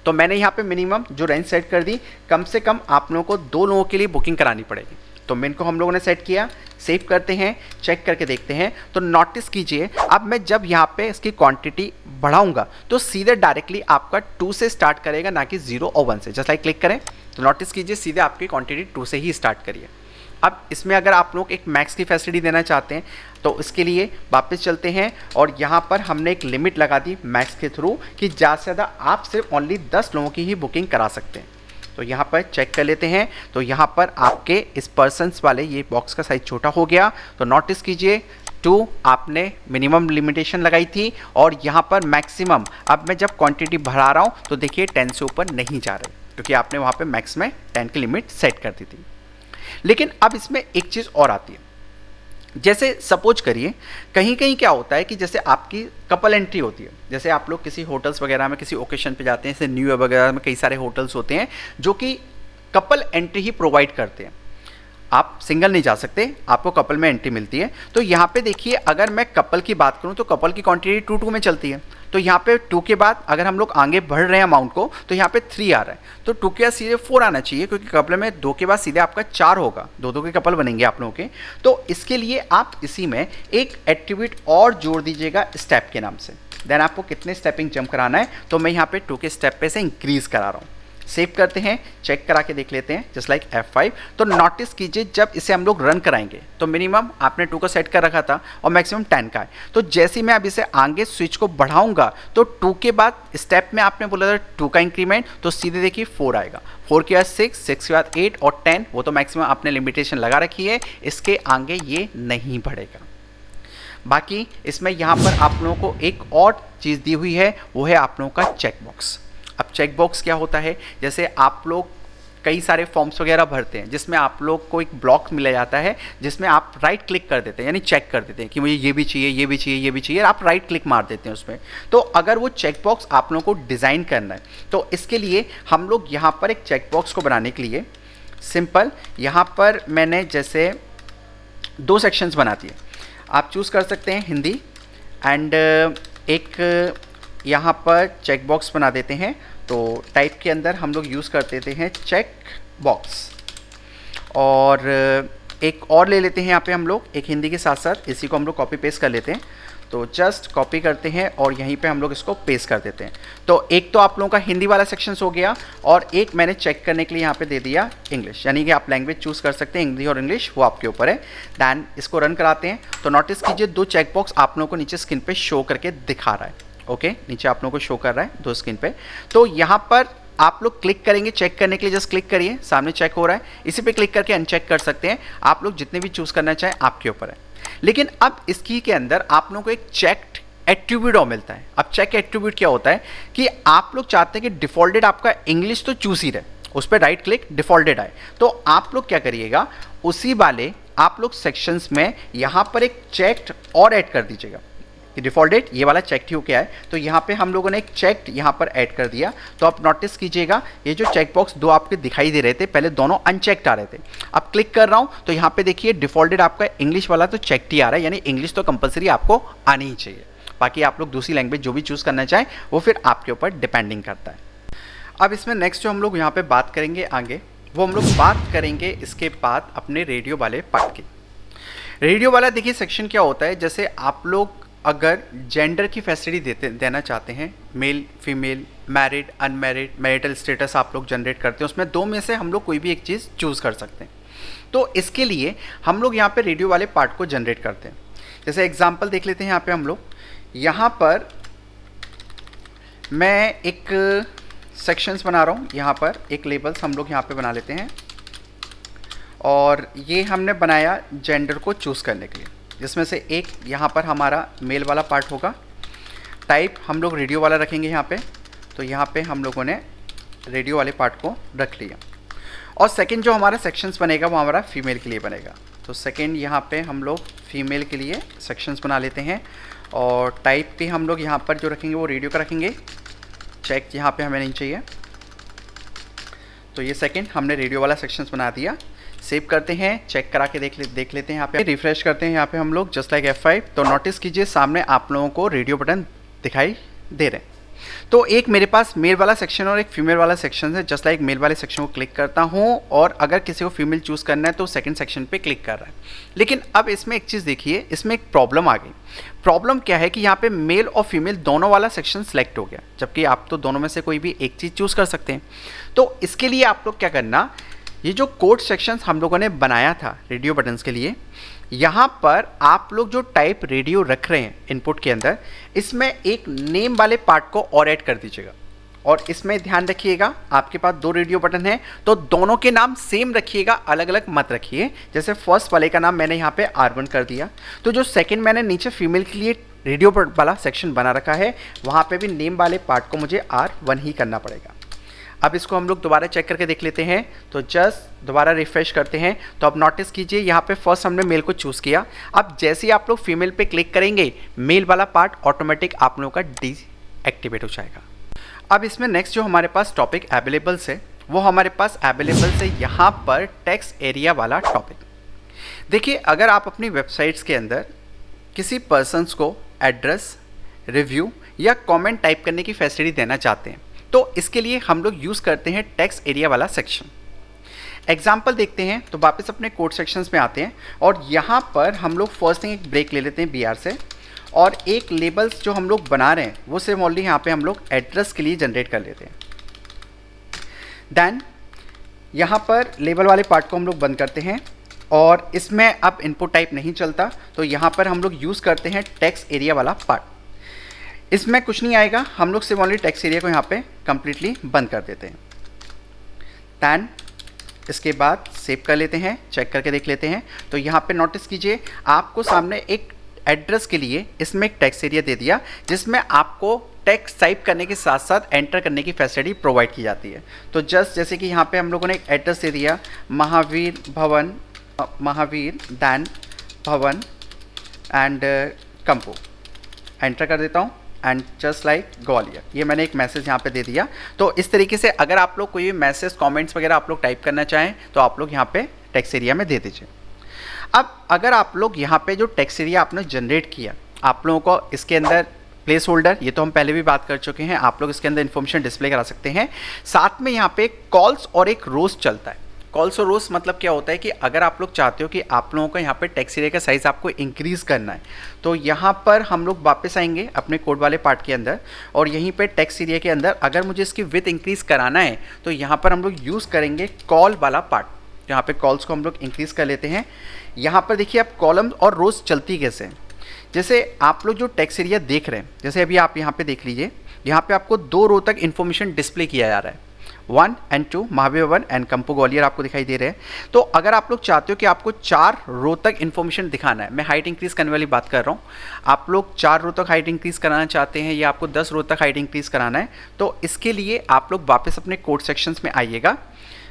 तो मैंने यहाँ पे मिनिमम जो रेंज सेट कर दी, कम से कम आप लोगों को 2 लोगों के लिए बुकिंग करानी पड़ेगी। तो मिन को हम लोगों ने सेट किया, सेव करते हैं, चेक करके देखते हैं। तो नोटिस कीजिए अब मैं जब यहाँ पे इसकी क्वांटिटी बढ़ाऊंगा तो सीधे डायरेक्टली आपका 2 से स्टार्ट करेगा, ना कि 0 और 1 से। जस्ट लाइक क्लिक करें तो नोटिस कीजिए सीधे आपकी क्वांटिटी 2 से ही स्टार्ट करिए। अब इसमें अगर आप लोग एक मैक्स की फैसिलिटी देना चाहते हैं तो इसके लिए वापस चलते हैं और यहाँ पर हमने एक लिमिट लगा दी मैक्स के थ्रू कि ज़्यादा से ज़्यादा आप सिर्फ ओनली 10 लोगों की ही बुकिंग करा सकते हैं। तो यहाँ पर चेक कर लेते हैं, तो यहाँ पर आपके इस पर्सन्स वाले ये बॉक्स का साइज छोटा हो गया। तो नोटिस कीजिए 2 आपने मिनिमम लिमिटेशन लगाई थी और यहाँ पर मैक्सिमम अब मैं जब क्वांटिटी बढ़ा रहा हूँ तो देखिए 10 से ऊपर नहीं जा रहे, क्योंकि आपने वहाँ पे मैक्स में 10 की लिमिट सेट कर दी थी। लेकिन अब इसमें एक चीज़ और आती है, जैसे सपोज करिए कहीं कहीं क्या होता है कि जैसे आपकी कपल एंट्री होती है, जैसे आप लोग किसी होटल्स वगैरह में किसी ओकेशन पे जाते हैं, जैसे न्यू ईयर वगैरह में कई सारे होटल्स होते हैं जो कि कपल एंट्री ही प्रोवाइड करते हैं। आप सिंगल नहीं जा सकते, आपको कपल में एंट्री मिलती है। तो यहाँ पे देखिए अगर मैं कपल की बात करूँ तो कपल की क्वांटिटी 2-2 में चलती है। तो यहाँ पे 2 के बाद अगर हम लोग आगे बढ़ रहे हैं अमाउंट को तो यहाँ पे 3 आ रहा है, तो 2 के बाद सीधे 4 आना चाहिए, क्योंकि कपल में 2 के बाद सीधे आपका 4 होगा, 2-2 के कपल बनेंगे आप लोगों के। तो इसके लिए आप इसी में एक एट्रीब्यूट और जोड़ दीजिएगा स्टेप के नाम से। देन आपको कितने स्टेपिंग जंप कराना है, तो मैं यहाँ पे 2 के स्टेप पे से इंक्रीज करा रहा हूँ। सेव करते हैं, चेक करा के देख लेते हैं, जस्ट लाइक F5। तो नोटिस कीजिए जब इसे हम लोग रन कराएंगे तो मिनिमम आपने 2 का सेट कर रखा था और मैक्सिमम 10 का है। तो जैसे ही मैं अब इसे आगे स्विच को बढ़ाऊंगा तो 2 के बाद स्टेप में आपने बोला था 2 का इंक्रीमेंट, तो सीधे देखिए 4 आएगा, 4 के बाद 6 के बाद 8 और 10, वो तो मैक्सिमम आपने लिमिटेशन लगा रखी है, इसके आगे ये नहीं बढ़ेगा। बाकी इसमें यहाँ पर आप लोगों को एक और चीज़ दी हुई है, वो है आप लोगों का चेक बॉक्स। अब चेक बॉक्स क्या होता है, जैसे आप लोग कई सारे फॉर्म्स वगैरह भरते हैं जिसमें आप लोग को एक ब्लॉक मिला जाता है जिसमें आप राइट क्लिक कर देते हैं, यानी चेक कर देते हैं कि मुझे ये भी चाहिए, ये भी चाहिए, ये भी चाहिए, आप राइट क्लिक मार देते हैं उसमें। तो अगर वो चेक बॉक्स आप लोगों को डिज़ाइन करना है तो इसके लिए हम लोग यहाँ पर एक चेक बॉक्स को बनाने के लिए सिंपल यहाँ पर मैंने जैसे 2 सेक्शंस बना दिए। आप चूज़ कर सकते हैं हिंदी एंड एक यहाँ पर चेक बॉक्स बना देते हैं। तो टाइप के अंदर हम लोग यूज़ कर देते हैं चेक बॉक्स, और एक और ले लेते हैं यहाँ पे हम लोग एक हिंदी के साथ साथ, इसी को हम लोग कॉपी पेस्ट कर लेते हैं। तो जस्ट कॉपी करते हैं और यहीं पे हम लोग इसको पेस्ट कर देते हैं। तो एक तो आप लोगों का हिंदी वाला सेक्शंस हो गया और एक मैंने चेक करने के लिए यहाँ पे दे दिया इंग्लिश, यानी कि आप लैंग्वेज चूज़ कर सकते हैं, हिंदी और इंग्लिश, वो आपके ऊपर है। दैन इसको रन कराते हैं तो नोटिस कीजिए 2 चेक बॉक्स आप लोगों को नीचे स्क्रीन पे शो करके दिखा रहा है। ओके, नीचे आप लोगों को शो कर रहा है 2 स्क्रीन पे। तो यहाँ पर आप लोग क्लिक करेंगे चेक करने के लिए, जस्ट क्लिक करिए, सामने चेक हो रहा है, इसी पे क्लिक करके अनचेक कर सकते हैं। आप लोग जितने भी चूज़ करना चाहें आपके ऊपर है। लेकिन अब इसकी के अंदर आप लोगों को एक चेक्ड एट्रीब्यूट और मिलता है। अब चेक एट्रीब्यूट क्या होता है कि आप लोग चाहते हैं कि डिफॉल्टेड आपका इंग्लिश तो चूज ही रहे, उस पर राइट क्लिक डिफॉल्टेड आए, तो आप लोग क्या करिएगा उसी वाले आप लोग सेक्शंस में यहाँ पर एक चेक्ड और ऐड कर दीजिएगा कि डिफॉल्टेड ये वाला चेक हो क्या है। तो यहाँ पे हम लोगों ने एक चेक यहाँ पर ऐड कर दिया। तो आप नोटिस कीजिएगा ये जो चेक बॉक्स 2 आपके दिखाई दे रहे थे, पहले दोनों अनचेक्ड आ रहे थे। अब क्लिक कर रहा हूँ तो यहाँ पे देखिए डिफॉल्टेड आपका इंग्लिश वाला तो चेक्ड ही आ रहा है, यानी इंग्लिश तो कंपलसरी आपको आनी ही चाहिए। बाकी आप लोग दूसरी लैंग्वेज जो भी चूज़ करना चाहें वो फिर आपके ऊपर डिपेंडिंग करता है। अब इसमें नेक्स्ट जो हम लोग यहाँ पे बात करेंगे आगे, वो हम लोग बात करेंगे इसके बाद अपने रेडियो वाले पार्ट की। रेडियो वाला देखिए सेक्शन क्या होता है, जैसे आप लोग अगर जेंडर की फैसिलिटी देना चाहते हैं, male female, married unmarried, marital status आप लोग जनरेट करते हैं, उसमें 2 में से हम लोग कोई भी एक चीज़ चूज़ कर सकते हैं। तो इसके लिए हम लोग यहाँ पे रेडियो वाले पार्ट को जनरेट करते हैं। जैसे एग्जांपल देख लेते हैं यहाँ पे हम लोग, यहाँ पर मैं एक सेक्शंस बना रहा हूँ, यहाँ पर एक लेबल्स हम लोग यहाँ पे बना लेते हैं और ये हमने बनाया जेंडर को चूज़ करने के लिए, जिसमें से एक यहाँ पर हमारा मेल वाला पार्ट होगा। टाइप हम लोग रेडियो वाला रखेंगे यहाँ पे, तो यहाँ पे हम लोगों ने रेडियो वाले पार्ट को रख लिया। और सेकंड जो हमारा सेक्शंस बनेगा वो हमारा फीमेल के लिए बनेगा। तो सेकंड यहाँ पे हम लोग फीमेल के लिए सेक्शंस बना लेते हैं और टाइप पे हम लोग यहाँ पर जो रखेंगे वो रेडियो का रखेंगे। चेक यहाँ पे हमें नहीं चाहिए, तो ये सेकंड हमने रेडियो वाला सेक्शंस बना दिया। सेव करते हैं, चेक करा के देख लेते हैं। यहाँ पे रिफ्रेश करते हैं यहाँ पे हम लोग जस्ट लाइक F5। तो नोटिस कीजिए सामने आप लोगों को रेडियो बटन दिखाई दे रहे हैं। तो एक मेरे पास मेल वाला सेक्शन और एक फीमेल वाला सेक्शन है। जस्ट लाइक मेल वाले सेक्शन को क्लिक करता हूँ और अगर किसी को फीमेल चूज़ करना है तो सेकंड सेक्शन पे क्लिक कर रहा है। लेकिन अब इसमें एक चीज़ देखिए, इसमें एक प्रॉब्लम आ गई। प्रॉब्लम क्या है कि यहाँ पे मेल और फीमेल दोनों वाला सेक्शन सेलेक्ट हो गया, जबकि आप तो दोनों में से कोई भी एक चीज़ चूज़ कर सकते हैं। तो इसके लिए आप लोग क्या करना, ये जो कोड सेक्शंस हम लोगों ने बनाया था रेडियो बटन्स के लिए, यहाँ पर आप लोग जो टाइप रेडियो रख रहे हैं इनपुट के अंदर, इसमें एक नेम वाले पार्ट को और ऐड कर दीजिएगा। और इसमें ध्यान रखिएगा आपके पास 2 रेडियो बटन हैं तो दोनों के नाम सेम रखिएगा, अलग अलग मत रखिए। जैसे फर्स्ट वाले का नाम मैंने यहाँ पे R1 कर दिया, तो जो सेकंड मैंने नीचे फीमेल के लिए रेडियो वाला सेक्शन बना रखा है वहाँ पे भी नेम वाले पार्ट को मुझे R1 ही करना पड़ेगा। अब इसको हम लोग दोबारा चेक करके देख लेते हैं। तो जस्ट दोबारा रिफ्रेश करते हैं तो अब नोटिस कीजिए यहाँ पे फर्स्ट हमने मेल को चूज़ किया। अब जैसे ही आप लोग फीमेल पे क्लिक करेंगे मेल वाला पार्ट ऑटोमेटिक आप लोगों का डीएक्टिवेट हो जाएगा। अब इसमें नेक्स्ट जो हमारे पास टॉपिक अवेलेबल्स है वो हमारे पास अवेलेबल्स है यहाँ पर टेक्स्ट एरिया वाला टॉपिक। देखिए, अगर आप अपनी वेबसाइट्स के अंदर किसी पर्सन्स को एड्रेस, रिव्यू या कमेंट टाइप करने की फैसिलिटी देना चाहते हैं तो इसके लिए हम लोग यूज़ करते हैं टेक्स्ट एरिया वाला सेक्शन। एग्जाम्पल देखते हैं तो वापस अपने कोड सेक्शंस में आते हैं और यहाँ पर हम लोग फर्स्ट थिंग एक ब्रेक ले लेते हैं BR से, और एक लेबल्स जो हम लोग बना रहे हैं वो सिर्फ ऑनली यहाँ पे हम लोग एड्रेस के लिए जनरेट कर लेते हैं। देन यहाँ पर लेबल वाले पार्ट को हम लोग बंद करते हैं और इसमें अब इनपुट टाइप नहीं चलता तो यहाँ पर हम लोग यूज़ करते हैं टेक्स्ट एरिया वाला पार्ट। इसमें कुछ नहीं आएगा, हम लोग सिर्फ ओनली टेक्स्ट एरिया को यहाँ पे कम्प्लीटली बंद कर देते हैं। दैन इसके बाद सेव कर लेते हैं, चेक करके देख लेते हैं तो यहाँ पे नोटिस कीजिए आपको सामने एक एड्रेस के लिए इसमें एक टेक्स्ट एरिया दे दिया जिसमें आपको टेक्स्ट टाइप करने के साथ साथ एंटर करने की फैसिलिटी प्रोवाइड की जाती है। तो जस्ट जैसे कि यहाँ पे हम लोगों ने एक एड्रेस दे दिया महावीर भवन, महावीर दैन भवन एंड कंपो, एंटर कर देता हूँ एंड जस्ट लाइक ग्वालियर, ये मैंने एक मैसेज यहाँ पे दे दिया। तो इस तरीके से अगर आप लोग कोई मैसेज कमेंट्स वगैरह आप लोग टाइप करना चाहें तो आप लोग यहाँ पे टेक्स्ट एरिया में दे दीजिए। अब अगर आप लोग यहाँ पे जो टेक्स्ट एरिया आपने जनरेट किया, आप लोगों को इसके अंदर प्लेस होल्डर, ये तो हम पहले भी बात कर चुके हैं, आप लोग इसके अंदर इन्फॉर्मेशन डिस्प्ले करा सकते हैं। साथ में यहाँ पे कॉल्स और एक रोज चलता है। कॉल्स और रोज मतलब क्या होता है कि अगर आप लोग चाहते हो कि आप लोगों को यहाँ पे टेक्स्ट एरिया का साइज़ आपको इंक्रीज़ करना है तो यहाँ पर हम लोग वापस आएंगे अपने कोड वाले पार्ट के अंदर और यहीं पे टेक्स्ट एरिया के अंदर अगर मुझे इसकी विथ इंक्रीज़ कराना है तो यहाँ पर हम लोग यूज़ करेंगे कॉल वाला पार्ट। यहाँ पे कॉल्स को हम लोग इंक्रीज़ कर लेते हैं। यहाँ पर देखिए आप कॉलम और रोज चलती कैसे हैं। जैसे आप लोग जो टेक्स्ट एरिया देख रहे हैं, जैसे अभी आप यहाँ पे देख लीजिए, यहाँ पे आपको 2 रो तक इन्फॉर्मेशन डिस्प्ले किया जा रहा है, 1 and 2 महावीर भवन एंड कंपो ग्वालियर आपको दिखाई दे रहे हैं। तो अगर आप लोग चाहते हो कि आपको 4 रो तक इन्फॉर्मेशन दिखाना है, मैं हाइट इंक्रीज़ करने वाली बात कर रहा हूँ, आप लोग 4 रो तक हाइट इंक्रीज़ कराना चाहते हैं या आपको 10 रो तक हाइट इंक्रीज़ कराना है तो इसके लिए आप लोग वापस अपने कोड सेक्शंस में आइएगा।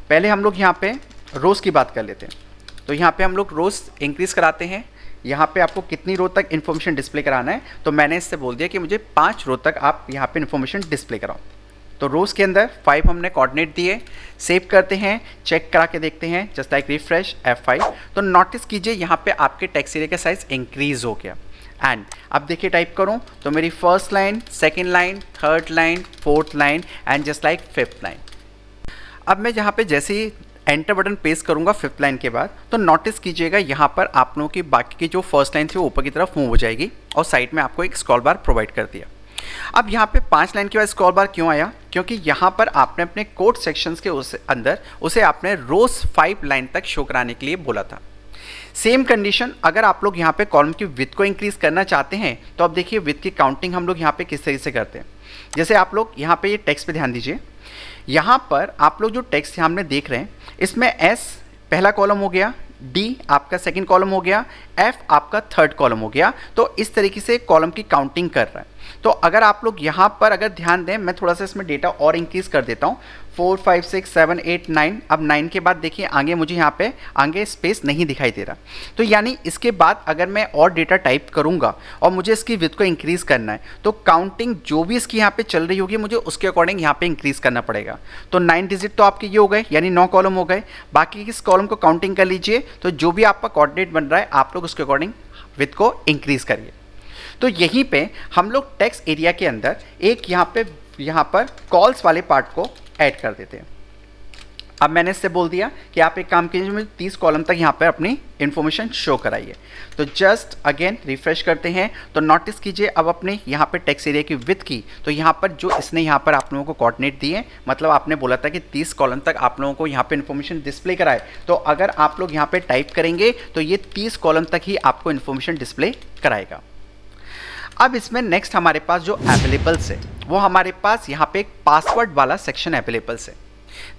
पहले हम लोग यहाँ पे रोज़ की बात कर लेते हैं। तो यहाँ पे हम लोग रोज़ इंक्रीज़ कराते हैं। यहाँ पे आपको कितनी रो तक इन्फॉर्मेशन डिस्प्ले कराना है तो मैंने इससे बोल दिया कि मुझे 5 रो तक आप यहाँ पे इन्फॉर्मेशन डिस्प्ले कराओ। तो रोज़ के अंदर 5 हमने कोऑर्डिनेट दिए, सेव करते हैं, चेक करा के देखते हैं, जस्ट लाइक रिफ्रेश F5। तो नोटिस कीजिए यहाँ पे आपके टेक्स्ट एरिया का साइज़ इंक्रीज़ हो गया। एंड अब देखिए टाइप करूँ तो मेरी first line, second line, third line, fourth line and just like 5th line. अब मैं यहाँ पे जैसे ही एंटर बटन प्रेस करूंगा 5th लाइन के बाद तो नोटिस कीजिएगा यहाँ पर आप लोगों की बाकी की जो फर्स्ट लाइन थी वो ऊपर की तरफ मूव हो जाएगी और साइड में आपको एक स्क्रॉल बार प्रोवाइड कर दिया। अब यहाँ पे 5 लाइन के बाद स्क्रॉल बार क्यों आया? क्योंकि यहाँ पर आपने अपने कोड सेक्शंस के अंदर उसे आपने रोज 5 लाइन तक शो कराने के लिए बोला था। सेम कंडीशन अगर आप लोग यहाँ पे कॉलम की विड्थ को इंक्रीज करना चाहते हैं तो अब देखिए विड्थ की काउंटिंग हम लोग यहाँ पे किस तरीके से करते हैं। जैसे आप लोग यहाँ पे ये टेक्स्ट पे ध्यान दीजिए, यहाँ पर आप लोग जो टेक्स्ट हमने देख रहे हैं इसमें S पहला कॉलम हो गया, D आपका सेकंड कॉलम हो गया, F आपका थर्ड कॉलम हो गया। तो इस तरीके से कॉलम की काउंटिंग कर रहा है। तो अगर आप लोग यहाँ पर अगर ध्यान दें, मैं थोड़ा सा इसमें डेटा और इंक्रीज कर देता हूँ, 4 5 6 7 8 9। अब 9 के बाद देखिए आगे मुझे यहाँ पे आगे स्पेस नहीं दिखाई दे रहा। तो यानी इसके बाद अगर मैं और डेटा टाइप करूँगा और मुझे इसकी विड्थ को इंक्रीज़ करना है तो काउंटिंग जो भी इसकी यहाँ पे चल रही होगी मुझे उसके अकॉर्डिंग यहाँ पे इंक्रीज़ करना पड़ेगा। तो 9 डिजिट तो आपके ये हो गए, यानी 9 कॉलम हो गए। बाकी इस कॉलम को काउंटिंग कर लीजिए, तो जो भी आपका कोऑर्डिनेट बन रहा है आप लोग उसके अकॉर्डिंग विड्थ को इंक्रीज़ करिए। तो यहीं पे हम लोग टेक्स्ट एरिया के अंदर एक यहाँ पर कॉल्स वाले पार्ट को ऐड कर देते हैं। अब मैंने इससे बोल दिया कि आप एक काम कीजिए, मुझे 30 कॉलम तक यहाँ पर अपनी इन्फॉर्मेशन शो कराइए। तो जस्ट अगेन रिफ्रेश करते हैं तो नोटिस कीजिए अब अपने यहाँ पे टेक्स्ट एरिया की विड्थ की, तो यहाँ पर जो इसने यहाँ पर आप लोगों को कोऑर्डिनेट दिए, मतलब आपने बोला था कि 30 कॉलम तक आप लोगों को यहाँ पे इन्फॉर्मेशन डिस्प्ले कराए। तो अगर आप लोग यहाँ पे टाइप करेंगे तो ये 30 कॉलम तक ही आपको इन्फॉर्मेशन डिस्प्ले कराएगा। अब इसमें नेक्स्ट हमारे पास जो अवेलेबल्स है वो हमारे पास यहाँ पे एक पासवर्ड वाला सेक्शन अवेलेबल्स है।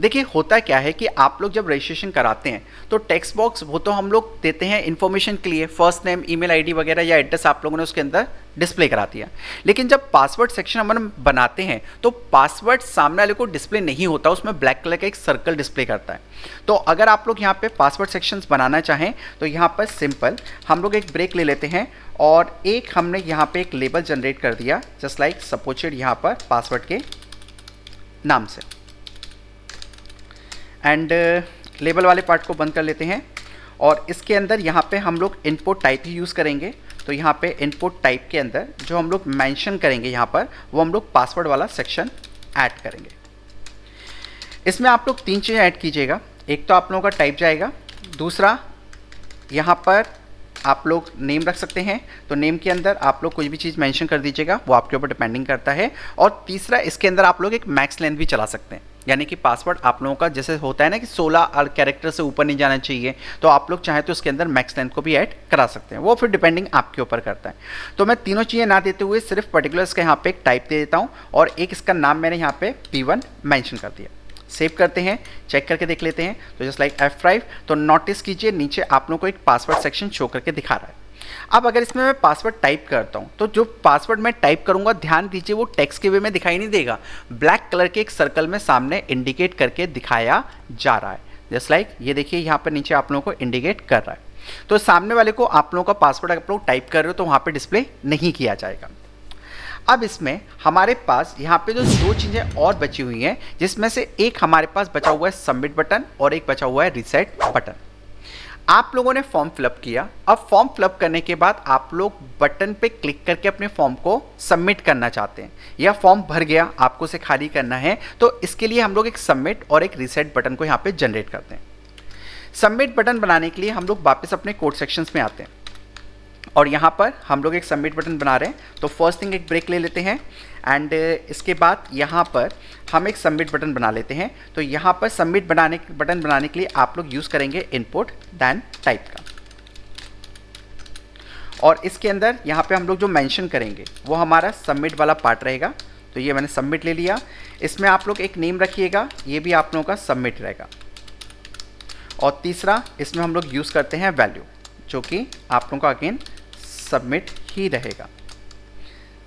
देखिए होता क्या है कि आप लोग जब रजिस्ट्रेशन कराते हैं तो टेक्स्ट बॉक्स वो तो हम लोग देते हैं इन्फॉर्मेशन के लिए, फर्स्ट नेम, ईमेल आईडी वगैरह या एड्रेस आप लोगों ने उसके अंदर डिस्प्ले करा दिया। लेकिन जब पासवर्ड सेक्शन हम बनाते हैं तो पासवर्ड सामने वाले को डिस्प्ले नहीं होता, उसमें ब्लैक कलर का एक सर्कल डिस्प्ले करता है। तो अगर आप लोग यहाँ पे पासवर्ड सेक्शंस बनाना चाहें तो यहाँ पर सिंपल हम लोग एक ब्रेक ले लेते हैं और एक हमने यहाँ पे एक लेबल जनरेट कर दिया, जस्ट लाइक सपोजेड यहाँ पर पासवर्ड के नाम से। एंड लेबल वाले पार्ट को बंद कर लेते हैं और इसके अंदर यहाँ पे हम लोग इनपुट टाइप ही यूज़ करेंगे। तो यहाँ पे इनपुट टाइप के अंदर जो हम लोग मेंशन करेंगे यहाँ पर वो हम लोग पासवर्ड वाला सेक्शन ऐड करेंगे। इसमें आप लोग 3 चीज़ें ऐड कीजिएगा। एक तो आप लोगों का टाइप जाएगा, दूसरा यहाँ पर आप लोग नेम रख सकते हैं, तो नेम के अंदर आप लोग कोई भी चीज़ मेंशन कर दीजिएगा, वो आपके ऊपर डिपेंडिंग करता है। और तीसरा इसके अंदर आप लोग एक मैक्स लेंथ भी चला सकते हैं, यानी कि पासवर्ड आप लोगों का जैसे होता है ना कि 16 कैरेक्टर से ऊपर नहीं जाना चाहिए, तो आप लोग चाहें तो उसके अंदर मैक्स लेंथ को भी ऐड करा सकते हैं, वो फिर डिपेंडिंग आपके ऊपर करता है। तो मैं तीनों चीज़ें ना देते हुए सिर्फ पर्टिकुलर इसका यहाँ पे एक टाइप दे देता हूँ और एक इसका नाम मैंने यहाँ पे P1 मेंशन कर दिया। सेव करते हैं, चेक करके देख लेते हैं। तो जस्ट लाइक F5, तो नोटिस कीजिए नीचे आप लोगों को एक पासवर्ड सेक्शन शो करके दिखा रहा है। अब अगर इसमें मैं पासवर्ड टाइप करता हूं तो जो पासवर्ड मैं टाइप करूंगा, ध्यान दीजिए वो टेक्स्ट के वे में दिखाई नहीं देगा, ब्लैक कलर के एक सर्कल में सामने इंडिकेट करके दिखाया जा रहा है। जस्ट लाइक ये देखिए यहाँ पर नीचे आप लोगों को इंडिकेट कर रहा है। तो सामने वाले को आप लोगों का पासवर्ड आप लोग टाइप कर रहे हो तो वहाँ पर डिस्प्ले नहीं किया जाएगा। अब इसमें हमारे पास यहाँ पे जो 2 चीज़ें और बची हुई हैं, जिसमें से एक हमारे पास बचा हुआ है सबमिट बटन और एक बचा हुआ है रीसेट बटन। आप लोगों ने फॉर्म फिलअप किया, अब फॉर्म फिलअप करने के बाद आप लोग बटन पे क्लिक करके अपने फॉर्म को सबमिट करना चाहते हैं, या फॉर्म भर गया आपको उसे खाली करना है, तो इसके लिए हम लोग एक सबमिट और एक रीसेट बटन को यहाँ पे जनरेट करते हैं। सबमिट बटन बनाने के लिए हम लोग वापस अपने कोड सेक्शंस में आते हैं और यहाँ पर हम लोग एक सबमिट बटन बना रहे हैं। तो फर्स्ट थिंग एक ब्रेक ले लेते हैं एंड इसके बाद यहाँ पर हम एक सबमिट बटन बना लेते हैं। तो यहाँ पर सबमिट बटन बनाने के लिए आप लोग यूज़ करेंगे इनपुट दैन टाइप का, और इसके अंदर यहाँ पे हम लोग जो मेंशन करेंगे वो हमारा सबमिट वाला पार्ट रहेगा। तो ये मैंने सबमिट ले लिया। इसमें आप लोग एक नेम रखिएगा, ये भी आप लोगों का सबमिट रहेगा। और तीसरा इसमें हम लोग यूज़ करते हैं वैल्यू, जो कि आप लोगों का अगेन सबमिट ही रहेगा।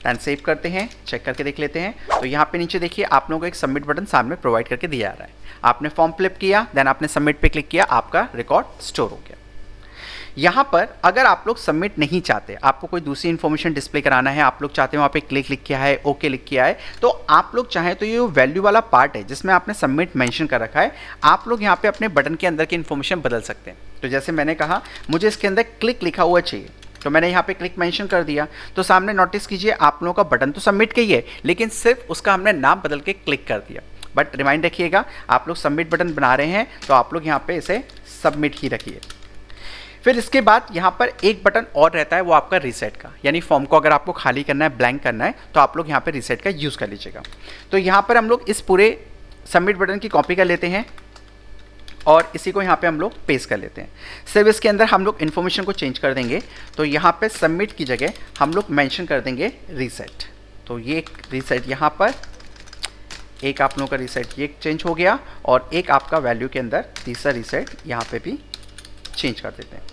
दैन सेव करते हैं, चेक करके देख लेते हैं। तो यहाँ पे नीचे देखिए आप लोगों को एक सबमिट बटन सामने प्रोवाइड करके दिया जा रहा है। आपने फॉर्म फिलअप किया, देन आपने सबमिट पे क्लिक किया, आपका रिकॉर्ड स्टोर हो गया। यहाँ पर अगर आप लोग सबमिट नहीं चाहते, आपको कोई दूसरी इन्फॉर्मेशन डिस्प्ले कराना है, आप लोग चाहते हैं वहाँ पे क्लिक लिख किया है, ओके लिख किया है, तो आप लोग चाहें तो ये वैल्यू वाला पार्ट है जिसमें आपने सबमिट मेंशन कर रखा है, आप लोग यहाँ पे अपने बटन के अंदर की इन्फॉर्मेशन बदल सकते हैं। तो जैसे मैंने कहा मुझे इसके अंदर क्लिक लिखा हुआ चाहिए, तो मैंने यहाँ पे क्लिक मेंशन कर दिया। तो सामने नोटिस कीजिए आप लोगों का बटन तो सबमिट ही है, लेकिन सिर्फ उसका हमने नाम बदल के क्लिक कर दिया। बट रिमाइंड रखिएगा आप लोग सबमिट बटन बना रहे हैं तो आप लोग यहाँ पे इसे सबमिट ही रखिए। फिर इसके बाद यहाँ पर एक बटन और रहता है, वो आपका रीसेट का, यानी फॉर्म को अगर आपको खाली करना है, ब्लैंक करना है, तो आप लोग यहाँ पे रीसेट का यूज़ कर लीजिएगा। तो यहाँ पर हम लोग इस पूरे सबमिट बटन की कॉपी कर लेते हैं और इसी को यहाँ पे हम लोग पेस्ट कर लेते हैं। सिर्फ इसके अंदर हम लोग इन्फॉर्मेशन को चेंज कर देंगे। तो यहाँ पे सबमिट की जगह हम लोग मेंशन कर देंगे रीसेट। तो ये एक रीसेट यहाँ पर, एक आप लोगों का रीसेट ये चेंज हो गया, और एक आपका वैल्यू के अंदर तीसरा रीसेट यहाँ पे भी चेंज कर देते हैं।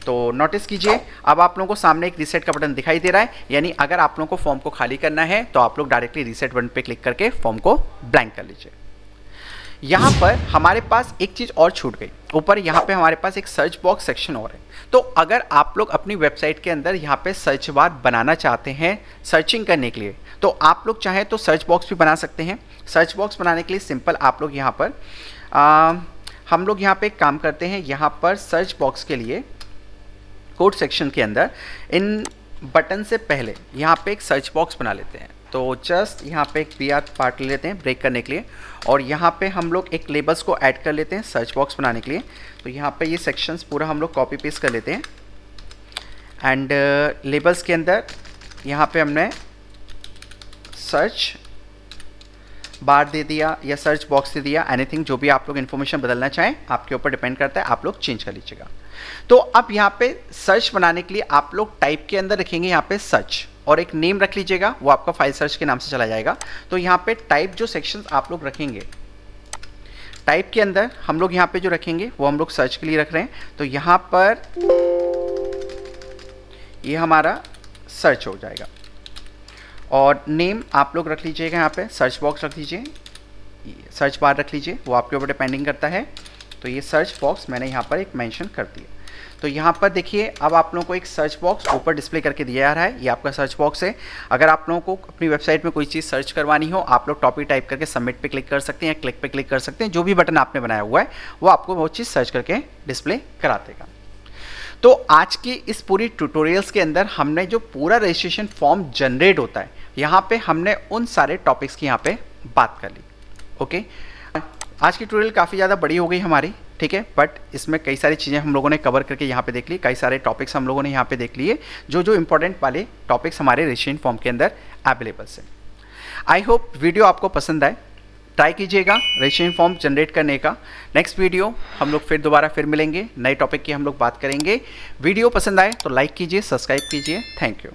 तो नोटिस कीजिए अब आप लोगों को सामने एक रीसेट का बटन दिखाई दे रहा है, यानी अगर आप लोगों को फॉर्म को खाली करना है तो आप लोग डायरेक्टली रीसेट बटन पे क्लिक करके फॉर्म को ब्लैंक कर लीजिए। यहाँ पर हमारे पास एक चीज़ और छूट गई, ऊपर यहाँ पे हमारे पास एक सर्च बॉक्स सेक्शन और है। तो अगर आप लोग अपनी वेबसाइट के अंदर यहाँ पे सर्च बार बनाना चाहते हैं सर्चिंग करने के लिए, तो आप लोग चाहें तो सर्च बॉक्स भी बना सकते हैं। सर्च बॉक्स बनाने के लिए सिंपल आप लोग यहाँ पर हम लोग यहाँ पे एक काम करते हैं, यहाँ पर सर्च बॉक्स के लिए कोड सेक्शन के अंदर इन बटन से पहले यहाँ पे एक सर्च बॉक्स बना लेते हैं। तो जस्ट यहाँ पे एक BR पार्ट ले लेते हैं ब्रेक करने के लिए, और यहाँ पे हम लोग एक लेबल्स को ऐड कर लेते हैं सर्च बॉक्स बनाने के लिए। तो यहाँ पे ये सेक्शंस पूरा हम लोग कॉपी पेस्ट कर लेते हैं एंड लेबल्स के अंदर यहाँ पे हमने सर्च बार दे दिया या सर्च बॉक्स दे दिया, एनीथिंग जो भी आप लोग इन्फॉर्मेशन बदलना चाहें आपके ऊपर डिपेंड करता है, आप लोग चेंज कर लीजिएगा। तो अब यहाँ पे सर्च बनाने के लिए आप लोग टाइप के अंदर रखेंगे यहाँ पे सर्च, और एक नेम रख लीजिएगा, वो आपका फाइल सर्च के नाम से चला जाएगा। तो यहाँ पे टाइप जो सेक्शंस आप लोग रखेंगे, टाइप के अंदर हम लोग यहाँ पे जो रखेंगे वो हम लोग सर्च के लिए रख रहे हैं, तो यहाँ पर ये हमारा सर्च हो जाएगा। और नेम आप लोग रख लीजिएगा, यहाँ पे सर्च बॉक्स रख लीजिए, सर्च बार रख लीजिए, वो आपके ऊपर डिपेंडिंग करता है। तो ये सर्च बॉक्स मैंने यहाँ पर एक मेंशन कर दिया। तो यहाँ पर देखिए अब आप लोगों को एक सर्च बॉक्स ऊपर डिस्प्ले करके दिया जा रहा है, ये आपका सर्च बॉक्स है। अगर आप लोगों को अपनी वेबसाइट में कोई चीज़ सर्च करवानी हो, आप लोग टॉपिक टाइप करके सबमिट पे क्लिक कर सकते हैं या क्लिक पे क्लिक कर सकते हैं, जो भी बटन आपने बनाया हुआ है वो आपको वो चीज़ सर्च करके डिस्प्ले करा देगा। तो आज की इस पूरी ट्यूटोरियल्स के अंदर हमने जो पूरा रजिस्ट्रेशन फॉर्म जनरेट होता है, यहाँ पे हमने उन सारे टॉपिक्स की यहाँ पे बात कर ली। ओके, आज की ट्यूटोरियल काफ़ी ज़्यादा बड़ी हो गई हमारी, ठीक है, बट इसमें कई सारी चीज़ें हम लोगों ने कवर करके यहाँ पे देख ली, कई सारे टॉपिक्स हम लोगों ने यहाँ पे देख लिए, जो इंपॉर्टेंट वाले टॉपिक्स हमारे रजिस्ट्रेशन फॉर्म के अंदर अवेलेबल हैं। आई होप वीडियो आपको पसंद आए, ट्राई कीजिएगा रजिस्ट्रेशन फॉर्म जनरेट करने का। नेक्स्ट वीडियो हम लोग फिर दोबारा मिलेंगे, नए टॉपिक की हम लोग बात करेंगे। वीडियो पसंद आए तो लाइक कीजिए, सब्सक्राइब कीजिए। Thank you.